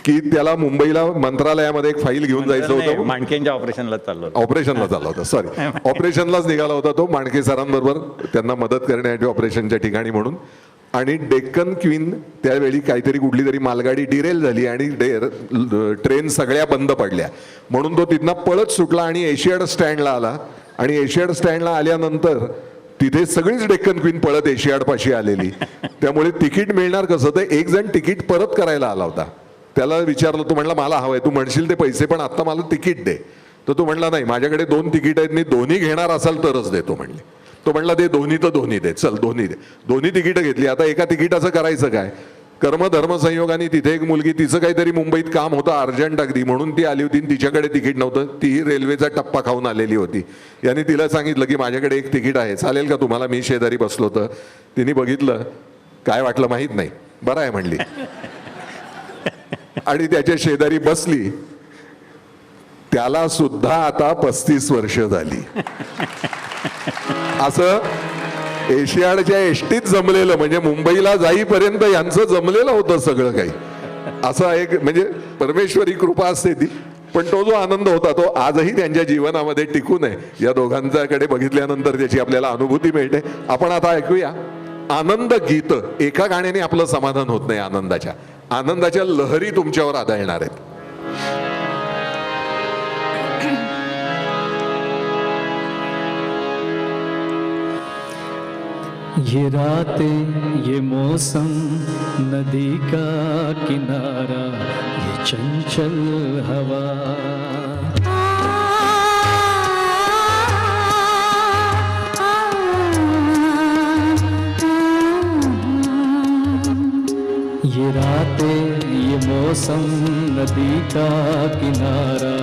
की त्याला मुंबईला मंत्रालयामध्ये एक फाईल घेऊन जायचं होतं. माणकेंच्या ऑपरेशनला चाललो होतो. ऑपरेशनला चालला होता, सॉरी, ऑपरेशनलाच निघाला होता तो माणके सरांबरोबर त्यांना मदत करण्यासाठी ऑपरेशनच्या ठिकाणी म्हणून. आणि डेक्कन क्वीन त्यावेळी काहीतरी कुठली तरी मालगाडी डिरेल झाली आणि ट्रेन सगळ्या बंद पडल्या म्हणून तो तिथनं पळत सुटला आणि एशियाड स्टँडला आला. आणि एशियाड स्टँडला आल्यानंतर तिथे सगळीच डेक्कन क्वीन पळत एशियाड पाशी आलेली. त्यामुळे तिकीट मिळणार कसं, तर एक जण तिकीट परत करायला आला होता त्याला विचारलं, तू म्हणला मला हवंय, तू म्हणशील ते पैसे पण आत्ता मला तिकीट दे. तर तू म्हणला नाही, माझ्याकडे 2 तिकीट आहेत, मी दोन्ही घेणार असाल तरच देतो म्हणले. तो म्हणला दे दोन्ही, तर दोन्ही दे, चल दोन्ही दे. दोन्ही तिकीटं घेतली. आता एका तिकिटाचं करायचं काय? कर्मधर्म संयोगाने तिथे एक मुलगी, तिचं काहीतरी मुंबईत काम होतं अर्जंट अगदी, म्हणून ती आली होती. तिच्याकडे तिकीट नव्हतं, तीही रेल्वेचा टप्पा खाऊन आलेली होती. याने तिला सांगितलं की माझ्याकडे एक तिकीट आहे, चालेल का तुम्हाला? मी शेजारी बसलो तर तिने बघितलं, काय वाटलं माहीत नाही, बरं आहे म्हणली आणि त्याच्या शेजारी बसली. त्याला सुद्धा आता 35 वर्ष झाली. असं एशियाडच्या एसटीत जमलेलं, म्हणजे मुंबईला जाईपर्यंत यांचं जमलेलं होतं सगळं काही. असं एक म्हणजे परमेश्वरी कृपा असते ती. पण तो जो आनंद होता तो आजही त्यांच्या जीवनामध्ये टिकून आहे. या दोघांच्याकडे बघितल्यानंतर त्याची आपल्याला अनुभूती मिळते. आपण आता ऐकूया आनंद गीत. एका गाण्याने आपलं समाधान होत नाही. आनंदाच्या लहरी तुमच्यावर आदळणार आहेत. ये रातें ये मौसम नदी का किनारा ये चंचल हवा ये रातें ये मौसम नदी का किनारा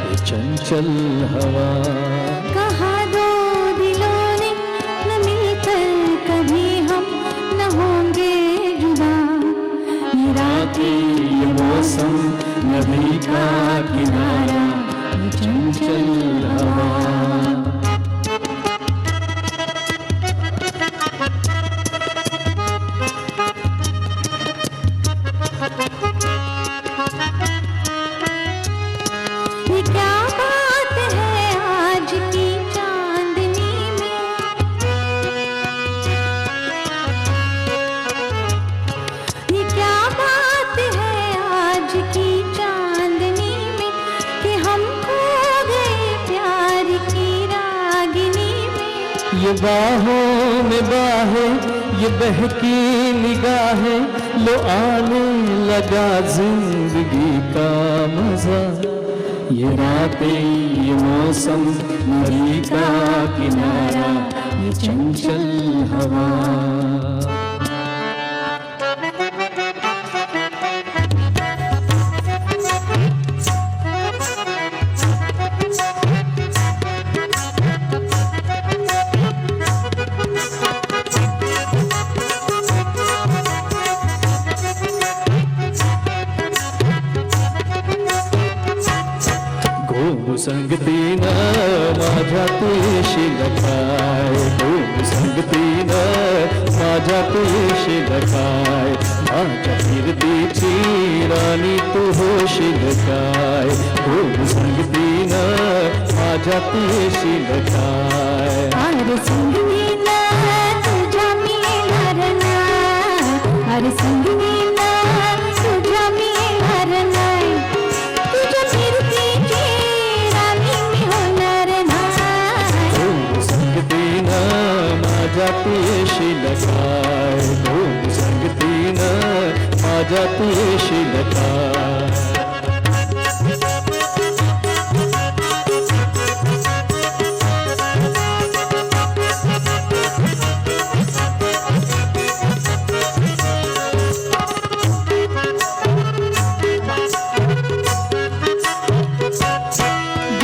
ये चंचल हवा कहा दो दिलों ने न मिलकर कभी हम न होंगे जुदा। ये रातें ये मौसम नदी का किनारा ये चंचल हवा ये क्या बात है आज की चांदनी में, ये क्या बात है आज की चांदनी में कि हम खो गए प्यार की रागिनी में। ये बाहों में बाहें ये बहकी निगाहें लो आने लगा जिंदगी का मजा ये रातें ये मौसम नदी का किनारा ये चंचल हवा गोम संगतीनं माझ्या तुळशी लखाय गोम संगतीनं माझ्या तुळशी लखाय माझ्या कीर्तीची राणी तू होशील काय गोम संगतीनं माझ्या तुळशी लखाय अरे संगीना तुझ्या मिळणार नाही, अरे संगीना तुझ्या मिळणार नाही, तुझ्या कीर्तीची राणी मी होणार नाही. गोम संगतीनं माझ्या तुळशी लखाय गोम संगतीनं माझ्या तुळशी लखाय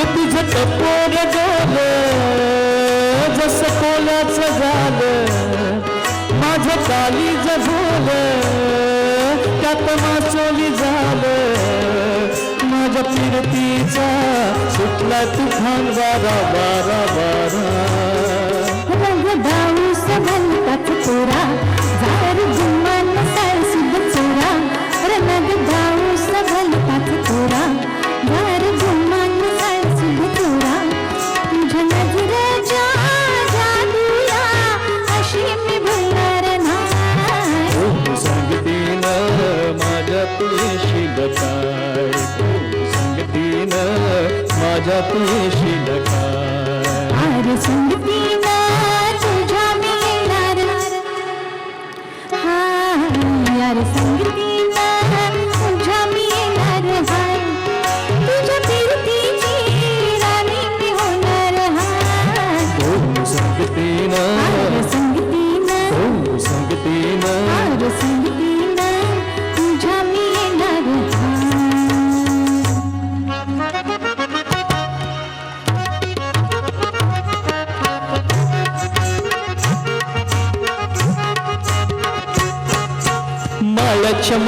तुझं टपोर गोल जसं कोलाचं झालं माझं काली जगोल त्यात माचोली झालं माझ्या फिरतीचा सुटला तुफान वारा वारा वारा रंग दाऊस भलताच चोरा, झार जुम्मान साळसुद्ध चोरा. रंग दाऊस भलताच चोरा, झार जुम्मान साळसुद्ध चोरा. तुझ्या नजरेच्या जादूला अशी मी भुलणार नाही. गोम संगतीनं माझ्या तुळशी लखाय गोम संगतीनं माझ्या तुळशी लखाय अरे संगतीना तुझ्या मिळणार, हा, अरे संगतीना तुझ्या मिळणार.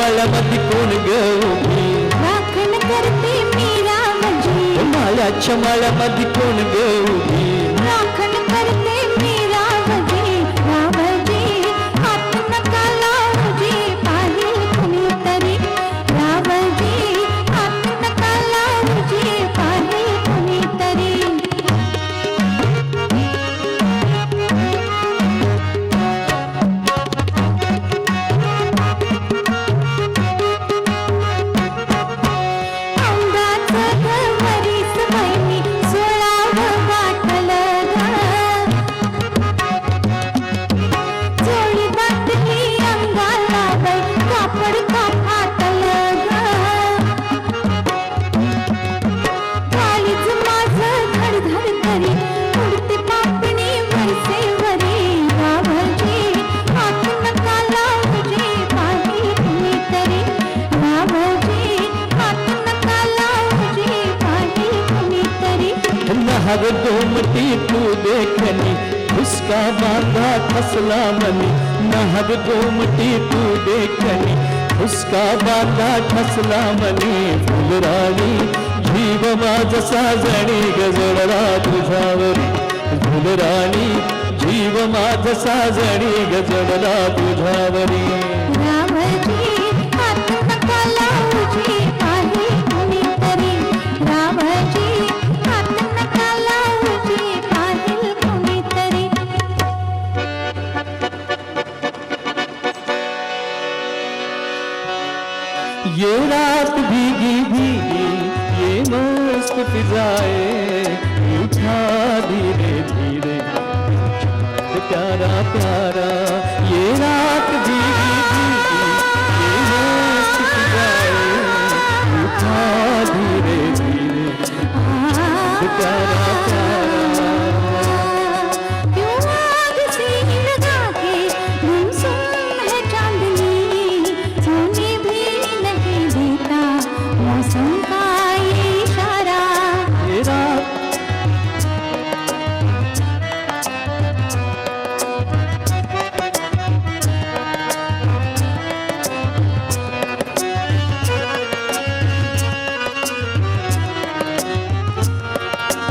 माळ्यामध्ये कोण ग उभी राखण करते मीरावजी माळ्याच्या माळ्यामध्ये कोण ग उभी राखण करते मीरावजी रावजी हात नका लावजी पाहिल कुणीतरी रावजी हात नका लावजी पाहिल कुणीतरी अंगाचं गवरीच बहिणी 16व गाठलं ग चोळी दाटली अंगाला बाई कापड का फाटलं ग काळीज माझं धडधड करी उडते पापणी वरचेवरी रावजी हात नका लावजी पाहिल कुणीतरी रावजी हात नका लावजी पाहिल कुणीतरी नहर गोमटी तू देखनी उसका बांधा फसला मनी नहर गोमटी तू देखनी उसका बांधा ठसला मनी फुलराणी जीव माझ साजणी गजरला तुझावरी फुलराणी जीव माझ साजणी गजरला तुझावरी रावजी हात नका लावजी पाहिल कुणीतरी रावजी हात नका लावजी पाहिल कुणीतरी ये रात भीगी भीगी ये मस्त फिजाए उठा धीरे धीरे प्यारा प्यारा ये रात भीगी भीगी ये मस्त फिजाए उठा धीरे धीरे प्यारा प्यारा क्यों आग सी लगा के गुमसुम है चांदनी सोने भी नहीं देता मौसम का ये इशारा ये रात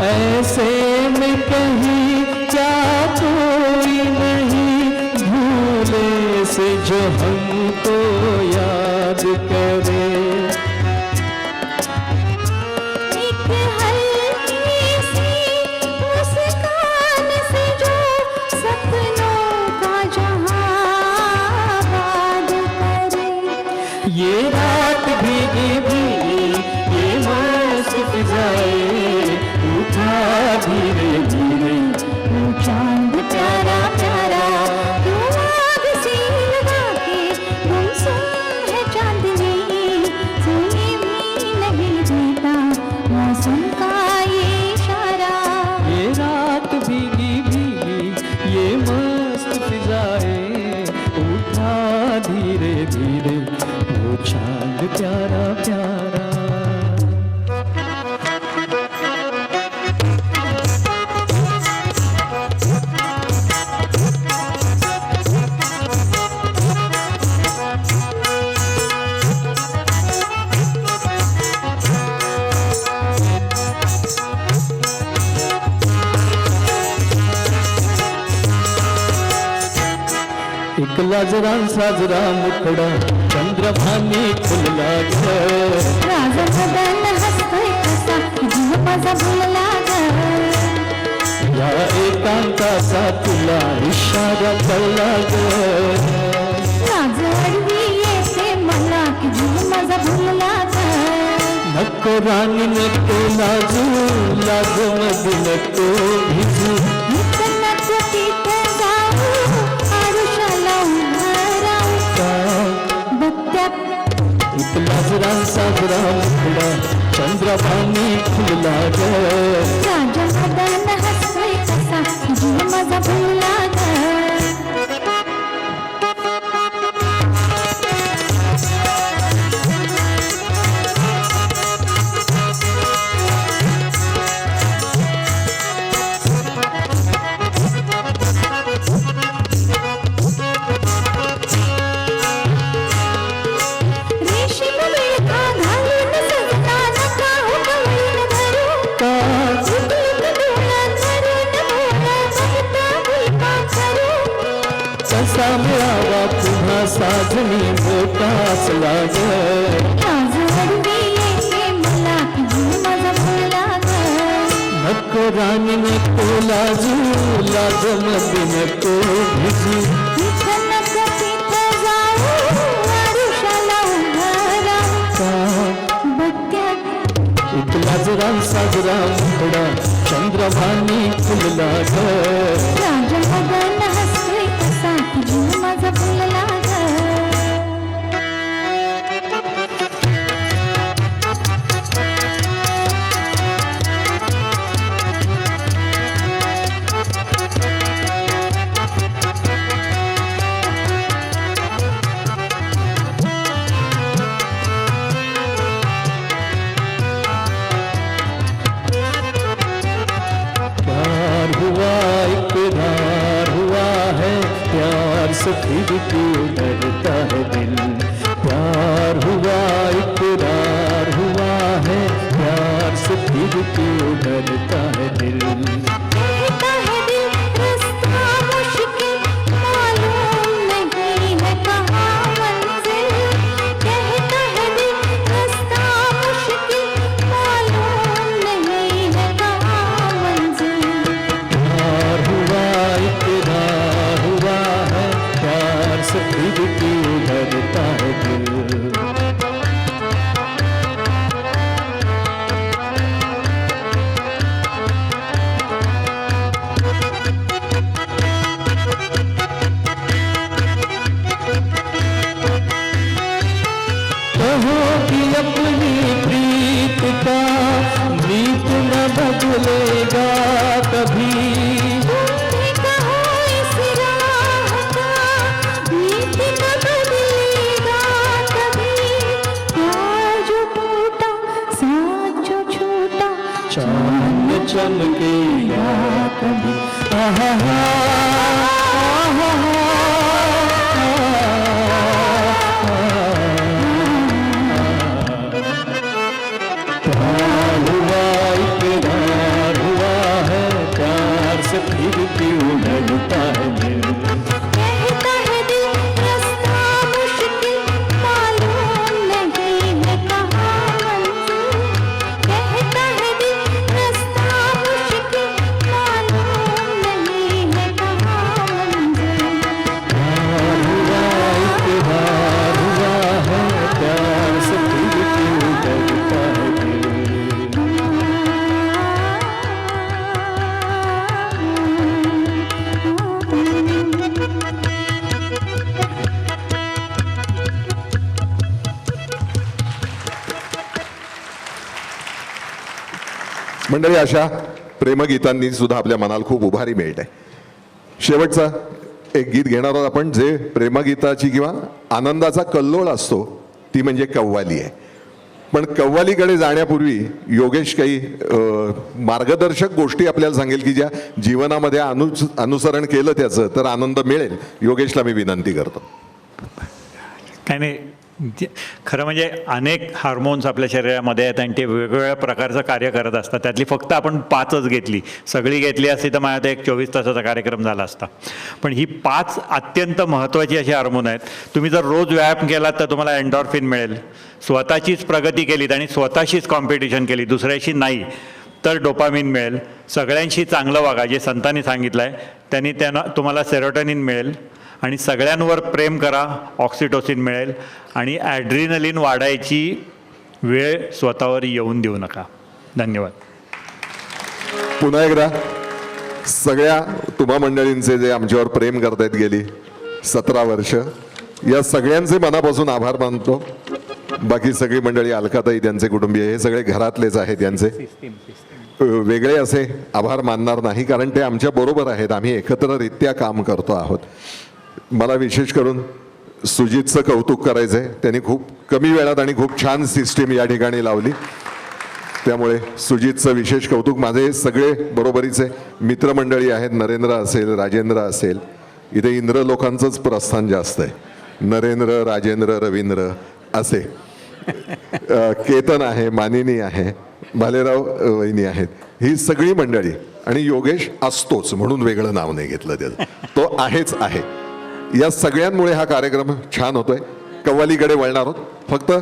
ऐसे में कहीं क्या कोई नहीं भूले से जो हमको याद करे एक हल्की सी मुस्कान से जो सपनों का जहां आबाद करे ये रात भीगी भीगी ये मस्त फिजाए उठा धीरे धीरे चांद प्यारा प्यारा क्यों आग सी लगा के गुमसुम है चांदनी सोने भी नहीं देता मौसम का ये इशारा ये रात भीगी भीगी ये मस्त फिजाए उठा धीरे धीरे वो चांद प्यारा प्यारा एक लाजरा साजरा मुखडा चंद्रभानी फुलला ग राजा मदन हसतोय कसा जीव माझा भुलला ग या एकांताचा तुला इशारा कळला ग राज अडवी येते मला की जीव माझा भुलला ग नको राणी नको लाजू लाज मध्ये नको भिजू निकलत तिथे जाऊ आरुषाला उभं राहू का बत्त्यात एक लाजरा साजरा मुखडा चंद्रभानी फुलला ग राजा मदन हसतोय कसा जीव माझा भुलला ग साजनी मोठाच लाग लाज हरवी येते मला की जीव माझा फुलला ग नको राणी नको लाजू लाज मध्ये नको भिजू इथं नको तिथं जाऊ आरुषाला उभं राहू का बघत्या उठला जरा साजरा मुखडा चंद्रभानी फुलला ग राजमगन हसतोय कसा की जीव माझा फुलला ग प्यार हुआ इकरार हुआ है प्यार से फिर क्यों डरता है दिल प्यार हुआ इकरार हुआ है प्यार से फिर क्यों डरता है दिल कहता है दिल रास्ता मुश्किल मालूम नहीं है कहाँ मंजिल कहता है दिल रास्ता मुश्किल मालूम नहीं है कहाँ मंजिल प्यार हुआ इकरार हुआ है प्यार से फिर क्यों डरता है दिल कहो कि अपनी प्रीत का नीत न बदलेगा कभी तुमने कहो इस राह का नीति न बदलेगा कभी प्यार जो टूटा साथ जो छूटा चांद चमकेगा कभी आहा प्यार हुआ इकरार हुआ है प्यार से फिर क्यों डरता है दिल कहता है दिल रास्ता मुश्किल मालूम नहीं है कहाँ मंजिल कहता है दिल रास्ता मुश्किल मालूम नहीं है कहाँ मंजिल प्यार हुआ इकरार हुआ है प्यार से फिर क्यों डरता है दिल मंडळी, अशा प्रेमगीतांनी सुद्धा आपल्या मनाला खूप उभारी मिळते. शेवटचं एक गीत घेणार आहोत आपण, जे प्रेमगीताची किंवा आनंदाचा कल्लोळ असतो, ती म्हणजे कव्वाली आहे. पण कव्वालीकडे जाण्यापूर्वी योगेश काही मार्गदर्शक गोष्टी आपल्याला सांगेल की ज्या जीवनामध्ये अनुसरण केलं त्याचं तर आनंद मिळेल. योगेशला मी विनंती करतो. काय नाही, खरं म्हणजे अनेक हार्मोन्स आपल्या शरीरामध्ये आहेत आणि ते वेगवेगळ्या प्रकारचं कार्य करत असतात. त्यातली फक्त आपण 5च घेतली, सगळी घेतली असती तर माझ्या एक 24 तासाचा कार्यक्रम झाला असता. पण ही 5 अत्यंत महत्त्वाची अशी हार्मोन आहेत. तुम्ही जर रोज व्यायाम केलात तर तुम्हाला एन्डॉर्फिन मिळेल. स्वतःचीच प्रगती केलीत आणि स्वतःशीच कॉम्पिटिशन केली, दुसऱ्याशी नाही, तर डोपामिन मिळेल. सगळ्यांशी चांगलं वागा, जे संतांनी सांगितलं आहे त्यांनी तुम्हाला सेरोटोनिन मिळेल. आणि सगळ्यांवर प्रेम करा, ऑक्सिटोसिन मिळेल. आणि ॲड्रिनलिन वाढायची वेळ स्वतःवर येऊन देऊ नका. धन्यवाद. पुन्हा एकदा सगळ्या तुम्हा मंडळींचे जे आमच्यावर प्रेम करतायत गेली 17 वर्ष, या सगळ्यांचे मनापासून आभार मानतो. बाकी सगळी मंडळी, अलकाताई, त्यांचे कुटुंबीय, हे सगळे घरातलेच आहेत. त्यांचे वेगळे असे आभार मानणार नाही, कारण ते आमच्या बरोबर आहेत. आम्ही एकत्ररित्या काम करतो आहोत. मला विशेष करून सुजितचं कौतुक करायचं आहे. त्यांनी खूप कमी वेळात आणि खूप छान सिस्टीम या ठिकाणी लावली. त्यामुळे सुजितचं विशेष कौतुक. माझे सगळे बरोबरीचे मित्रमंडळी आहेत. नरेंद्र असेल, राजेंद्र असेल. इथे इंद्र लोकांचंच प्रस्थान जास्त आहे. नरेंद्र, राजेंद्र, रवींद्र असे. केतन आहे, मानिनी आहे, भालेराव वहिनी आहेत. ही सगळी मंडळी. आणि योगेश असतोच म्हणून वेगळं नाव नाही घेतलं त्याचं, तो आहेच आहे. या सगळ्यांमुळे हा कार्यक्रम छान होतोय. कव्वालीकडे वळणार आहोत. फक्त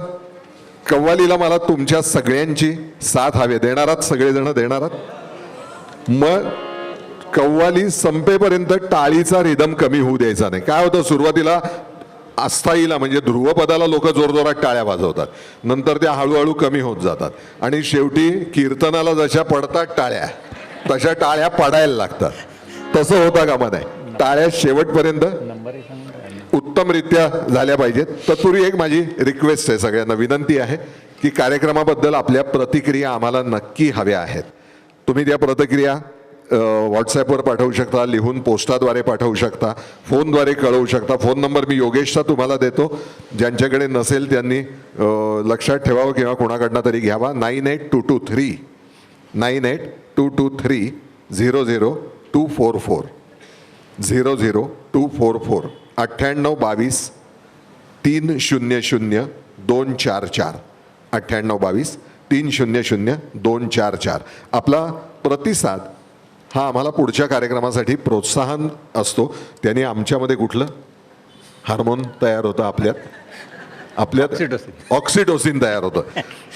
कव्वालीला मला तुमच्या सगळ्यांची साथ हवी. देणार आहात सगळेजण? देणार आहात? मग कव्वाली संपेपर्यंत टाळीचा रिदम कमी होऊ द्यायचा नाही. काय होतं, सुरुवातीला अस्थायीला म्हणजे ध्रुवपदाला लोक जोरजोरात टाळ्या वाजवतात, नंतर त्या हळूहळू कमी होत जातात आणि शेवटी कीर्तनाला जशा पडतात टाळ्या तशा टाळ्या पडायला लागतात. तसं होता कामा नये. टाळ्या शेवटपर्यंत उत्तमरित्या झाल्या पाहिजेत. तत्पूर्वी एक माझी रिक्वेस्ट आहे, सगळ्यांना विनंती आहे की कार्यक्रमाबद्दल आपल्या प्रतिक्रिया आम्हाला नक्की हव्या आहेत. तुम्ही त्या प्रतिक्रिया व्हॉट्सॲपवर पाठवू शकता, लिहून पोस्टाद्वारे पाठवू शकता, फोनद्वारे कळवू शकता. फोन नंबर मी योगेशचा तुम्हाला देतो. ज्यांच्याकडे नसेल त्यांनी लक्षात ठेवावं किंवा कोणाकडनं तरी घ्यावा. 9822 00244 00244 9822 300 244 9822 300 244. आपला प्रतिसाद हा आम्हाला पुढच्या कार्यक्रमासाठी प्रोत्साहन असतो. त्याने आमच्यामध्ये कुठलं हार्मोन तयार होतं, आपल्यात ऑक्सिटोसिन तयार होतं.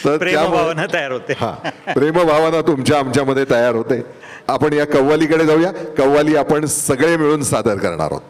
तर प्रेमभावना तयार होते. हा, प्रेमभावना तुमच्या आमच्यामध्ये तयार होते. आपण या कव्वालीकडे जाऊया. कव्वाली आपण सगळे मिळून सादर करणार आहोत.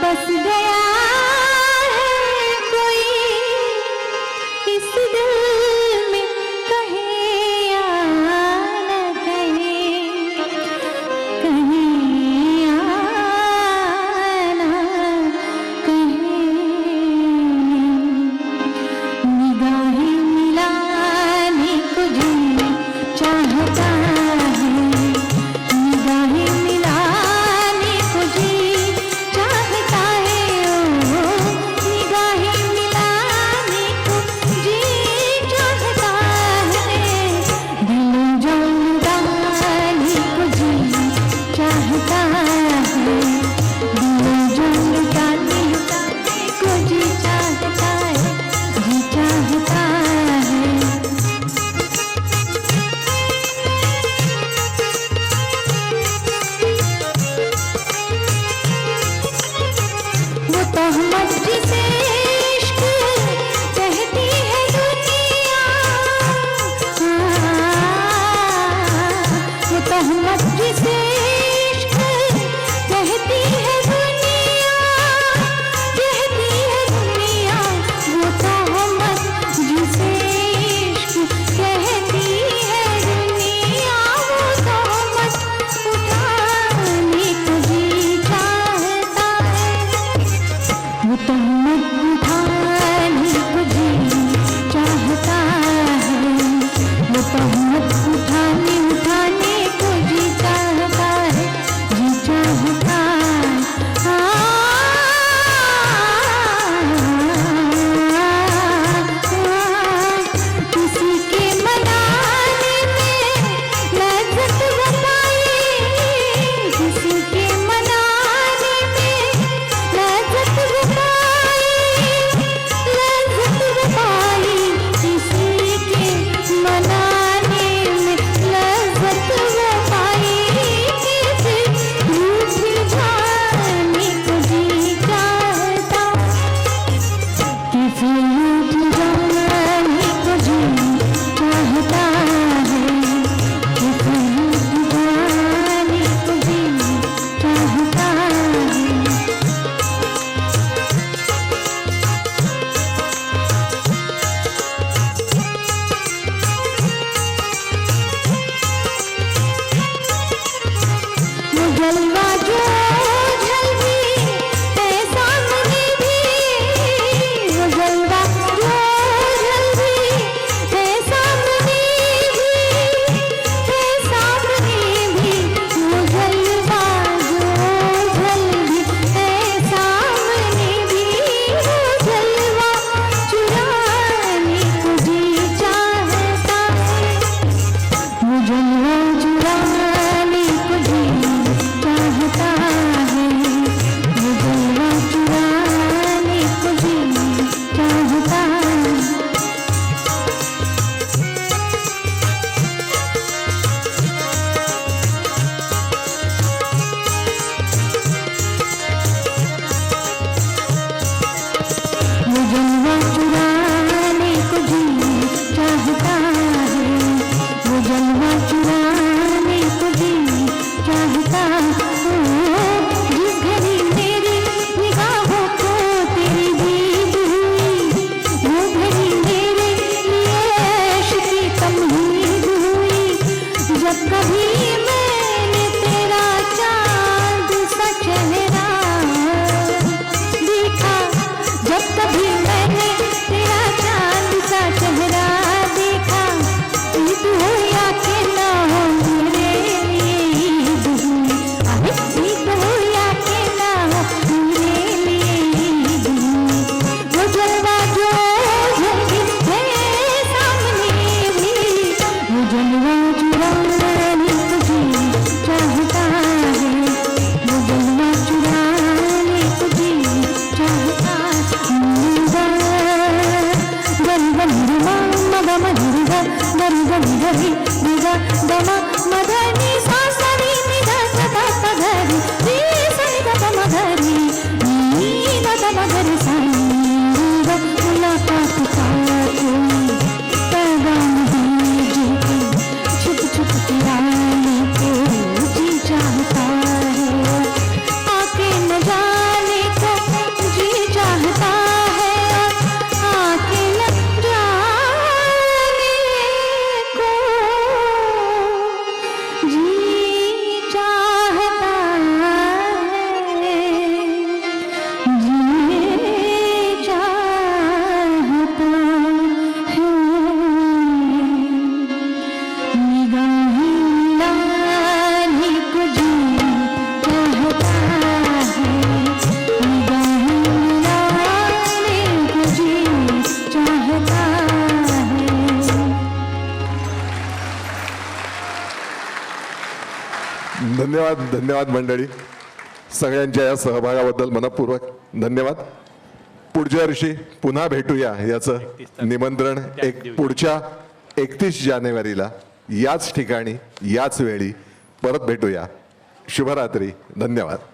बस गया है कोई इस दिल में, कहे या न कहे, कहे या न कहे। निगाहें मिलाने को जी चाहता है, निगाहें मिलाने को जी चाहता है, ओ निगाहें मिलाने को जी चाहता है, दिल जान डालने को जी चाहता है, दिल जान डालने को जी चाहता है, जी चाहता है। वो तहमत जिसे इश्क कहती है दुनिया, वो तहमत जिसे इश्क कहती है दुनिया, कहती है दुनिया, वो तहमत जिसे इश्क कहती है दुनिया, वो तहमत उठाने को जी चाहता है, वो तहमत उठाने को जी चाहता है, वो तहमत उठाने को जी चाहता है, जलवा जो जल्दी है सामने भी, वो जलवा जो जल्दी है सामने भी, है सामने भी, वो जलवा जो जल्दी है सामने भी, वो जलवा चुराने को जी चाहता है, वो जलवा चुराने को जी चाहता है, वो जलवा चुराने को जी चाहता है। वो जलवा चुराने को जी चाहता है, वो जलवा चुराने को जी चाहता है। जिस घड़ी मेरी निगाहों को तेरी दीद हुई, वो घड़ी मेरे लिए ऐश की तमहीद हुई। जब कभी मैंने तेरा चांद सा चेहरा देखा, जब कभी मैंने तेरा चांद सा चेहरा देखा, ईद हो या कि ना हो मेरे लिए ईद हुई, ईद हो या कि ना हो मेरे लिए ईद हुई। वो जलवा जो जल्दी है सामने भी, वो जलवा चुराने को जी चाहता है, वो जलवा चुराने को जी चाहता है। गरि गरि मा मद मधुरि ग गरि गरि गरि निग गम मधनि सा सरि निध ध प गरि रे स नि ध प म गरि नी ध ध म गरि सा नि ग मुलाकात का कोई पैगाम दीजिए, छुप छुप के आने को जी चाहता है, आके न जाने को जी चाहता है, आके न जाने को जी चाहता है, जी चाहता है। निगाहें लाने को जी चाहता है, निगाहें लाने को जी चाहता है। धन्यवाद धन्यवाद मंडळी, सगळ्यांच्या या सहभागाबद्दल मनपूर्वक धन्यवाद. पुढच्या वर्षी पुन्हा भेटूया याचं निमंत्रण पुढच्या 31 जानेवारीला याच ठिकाणी याच वेळी परत भेटूया. शुभरात्री. धन्यवाद.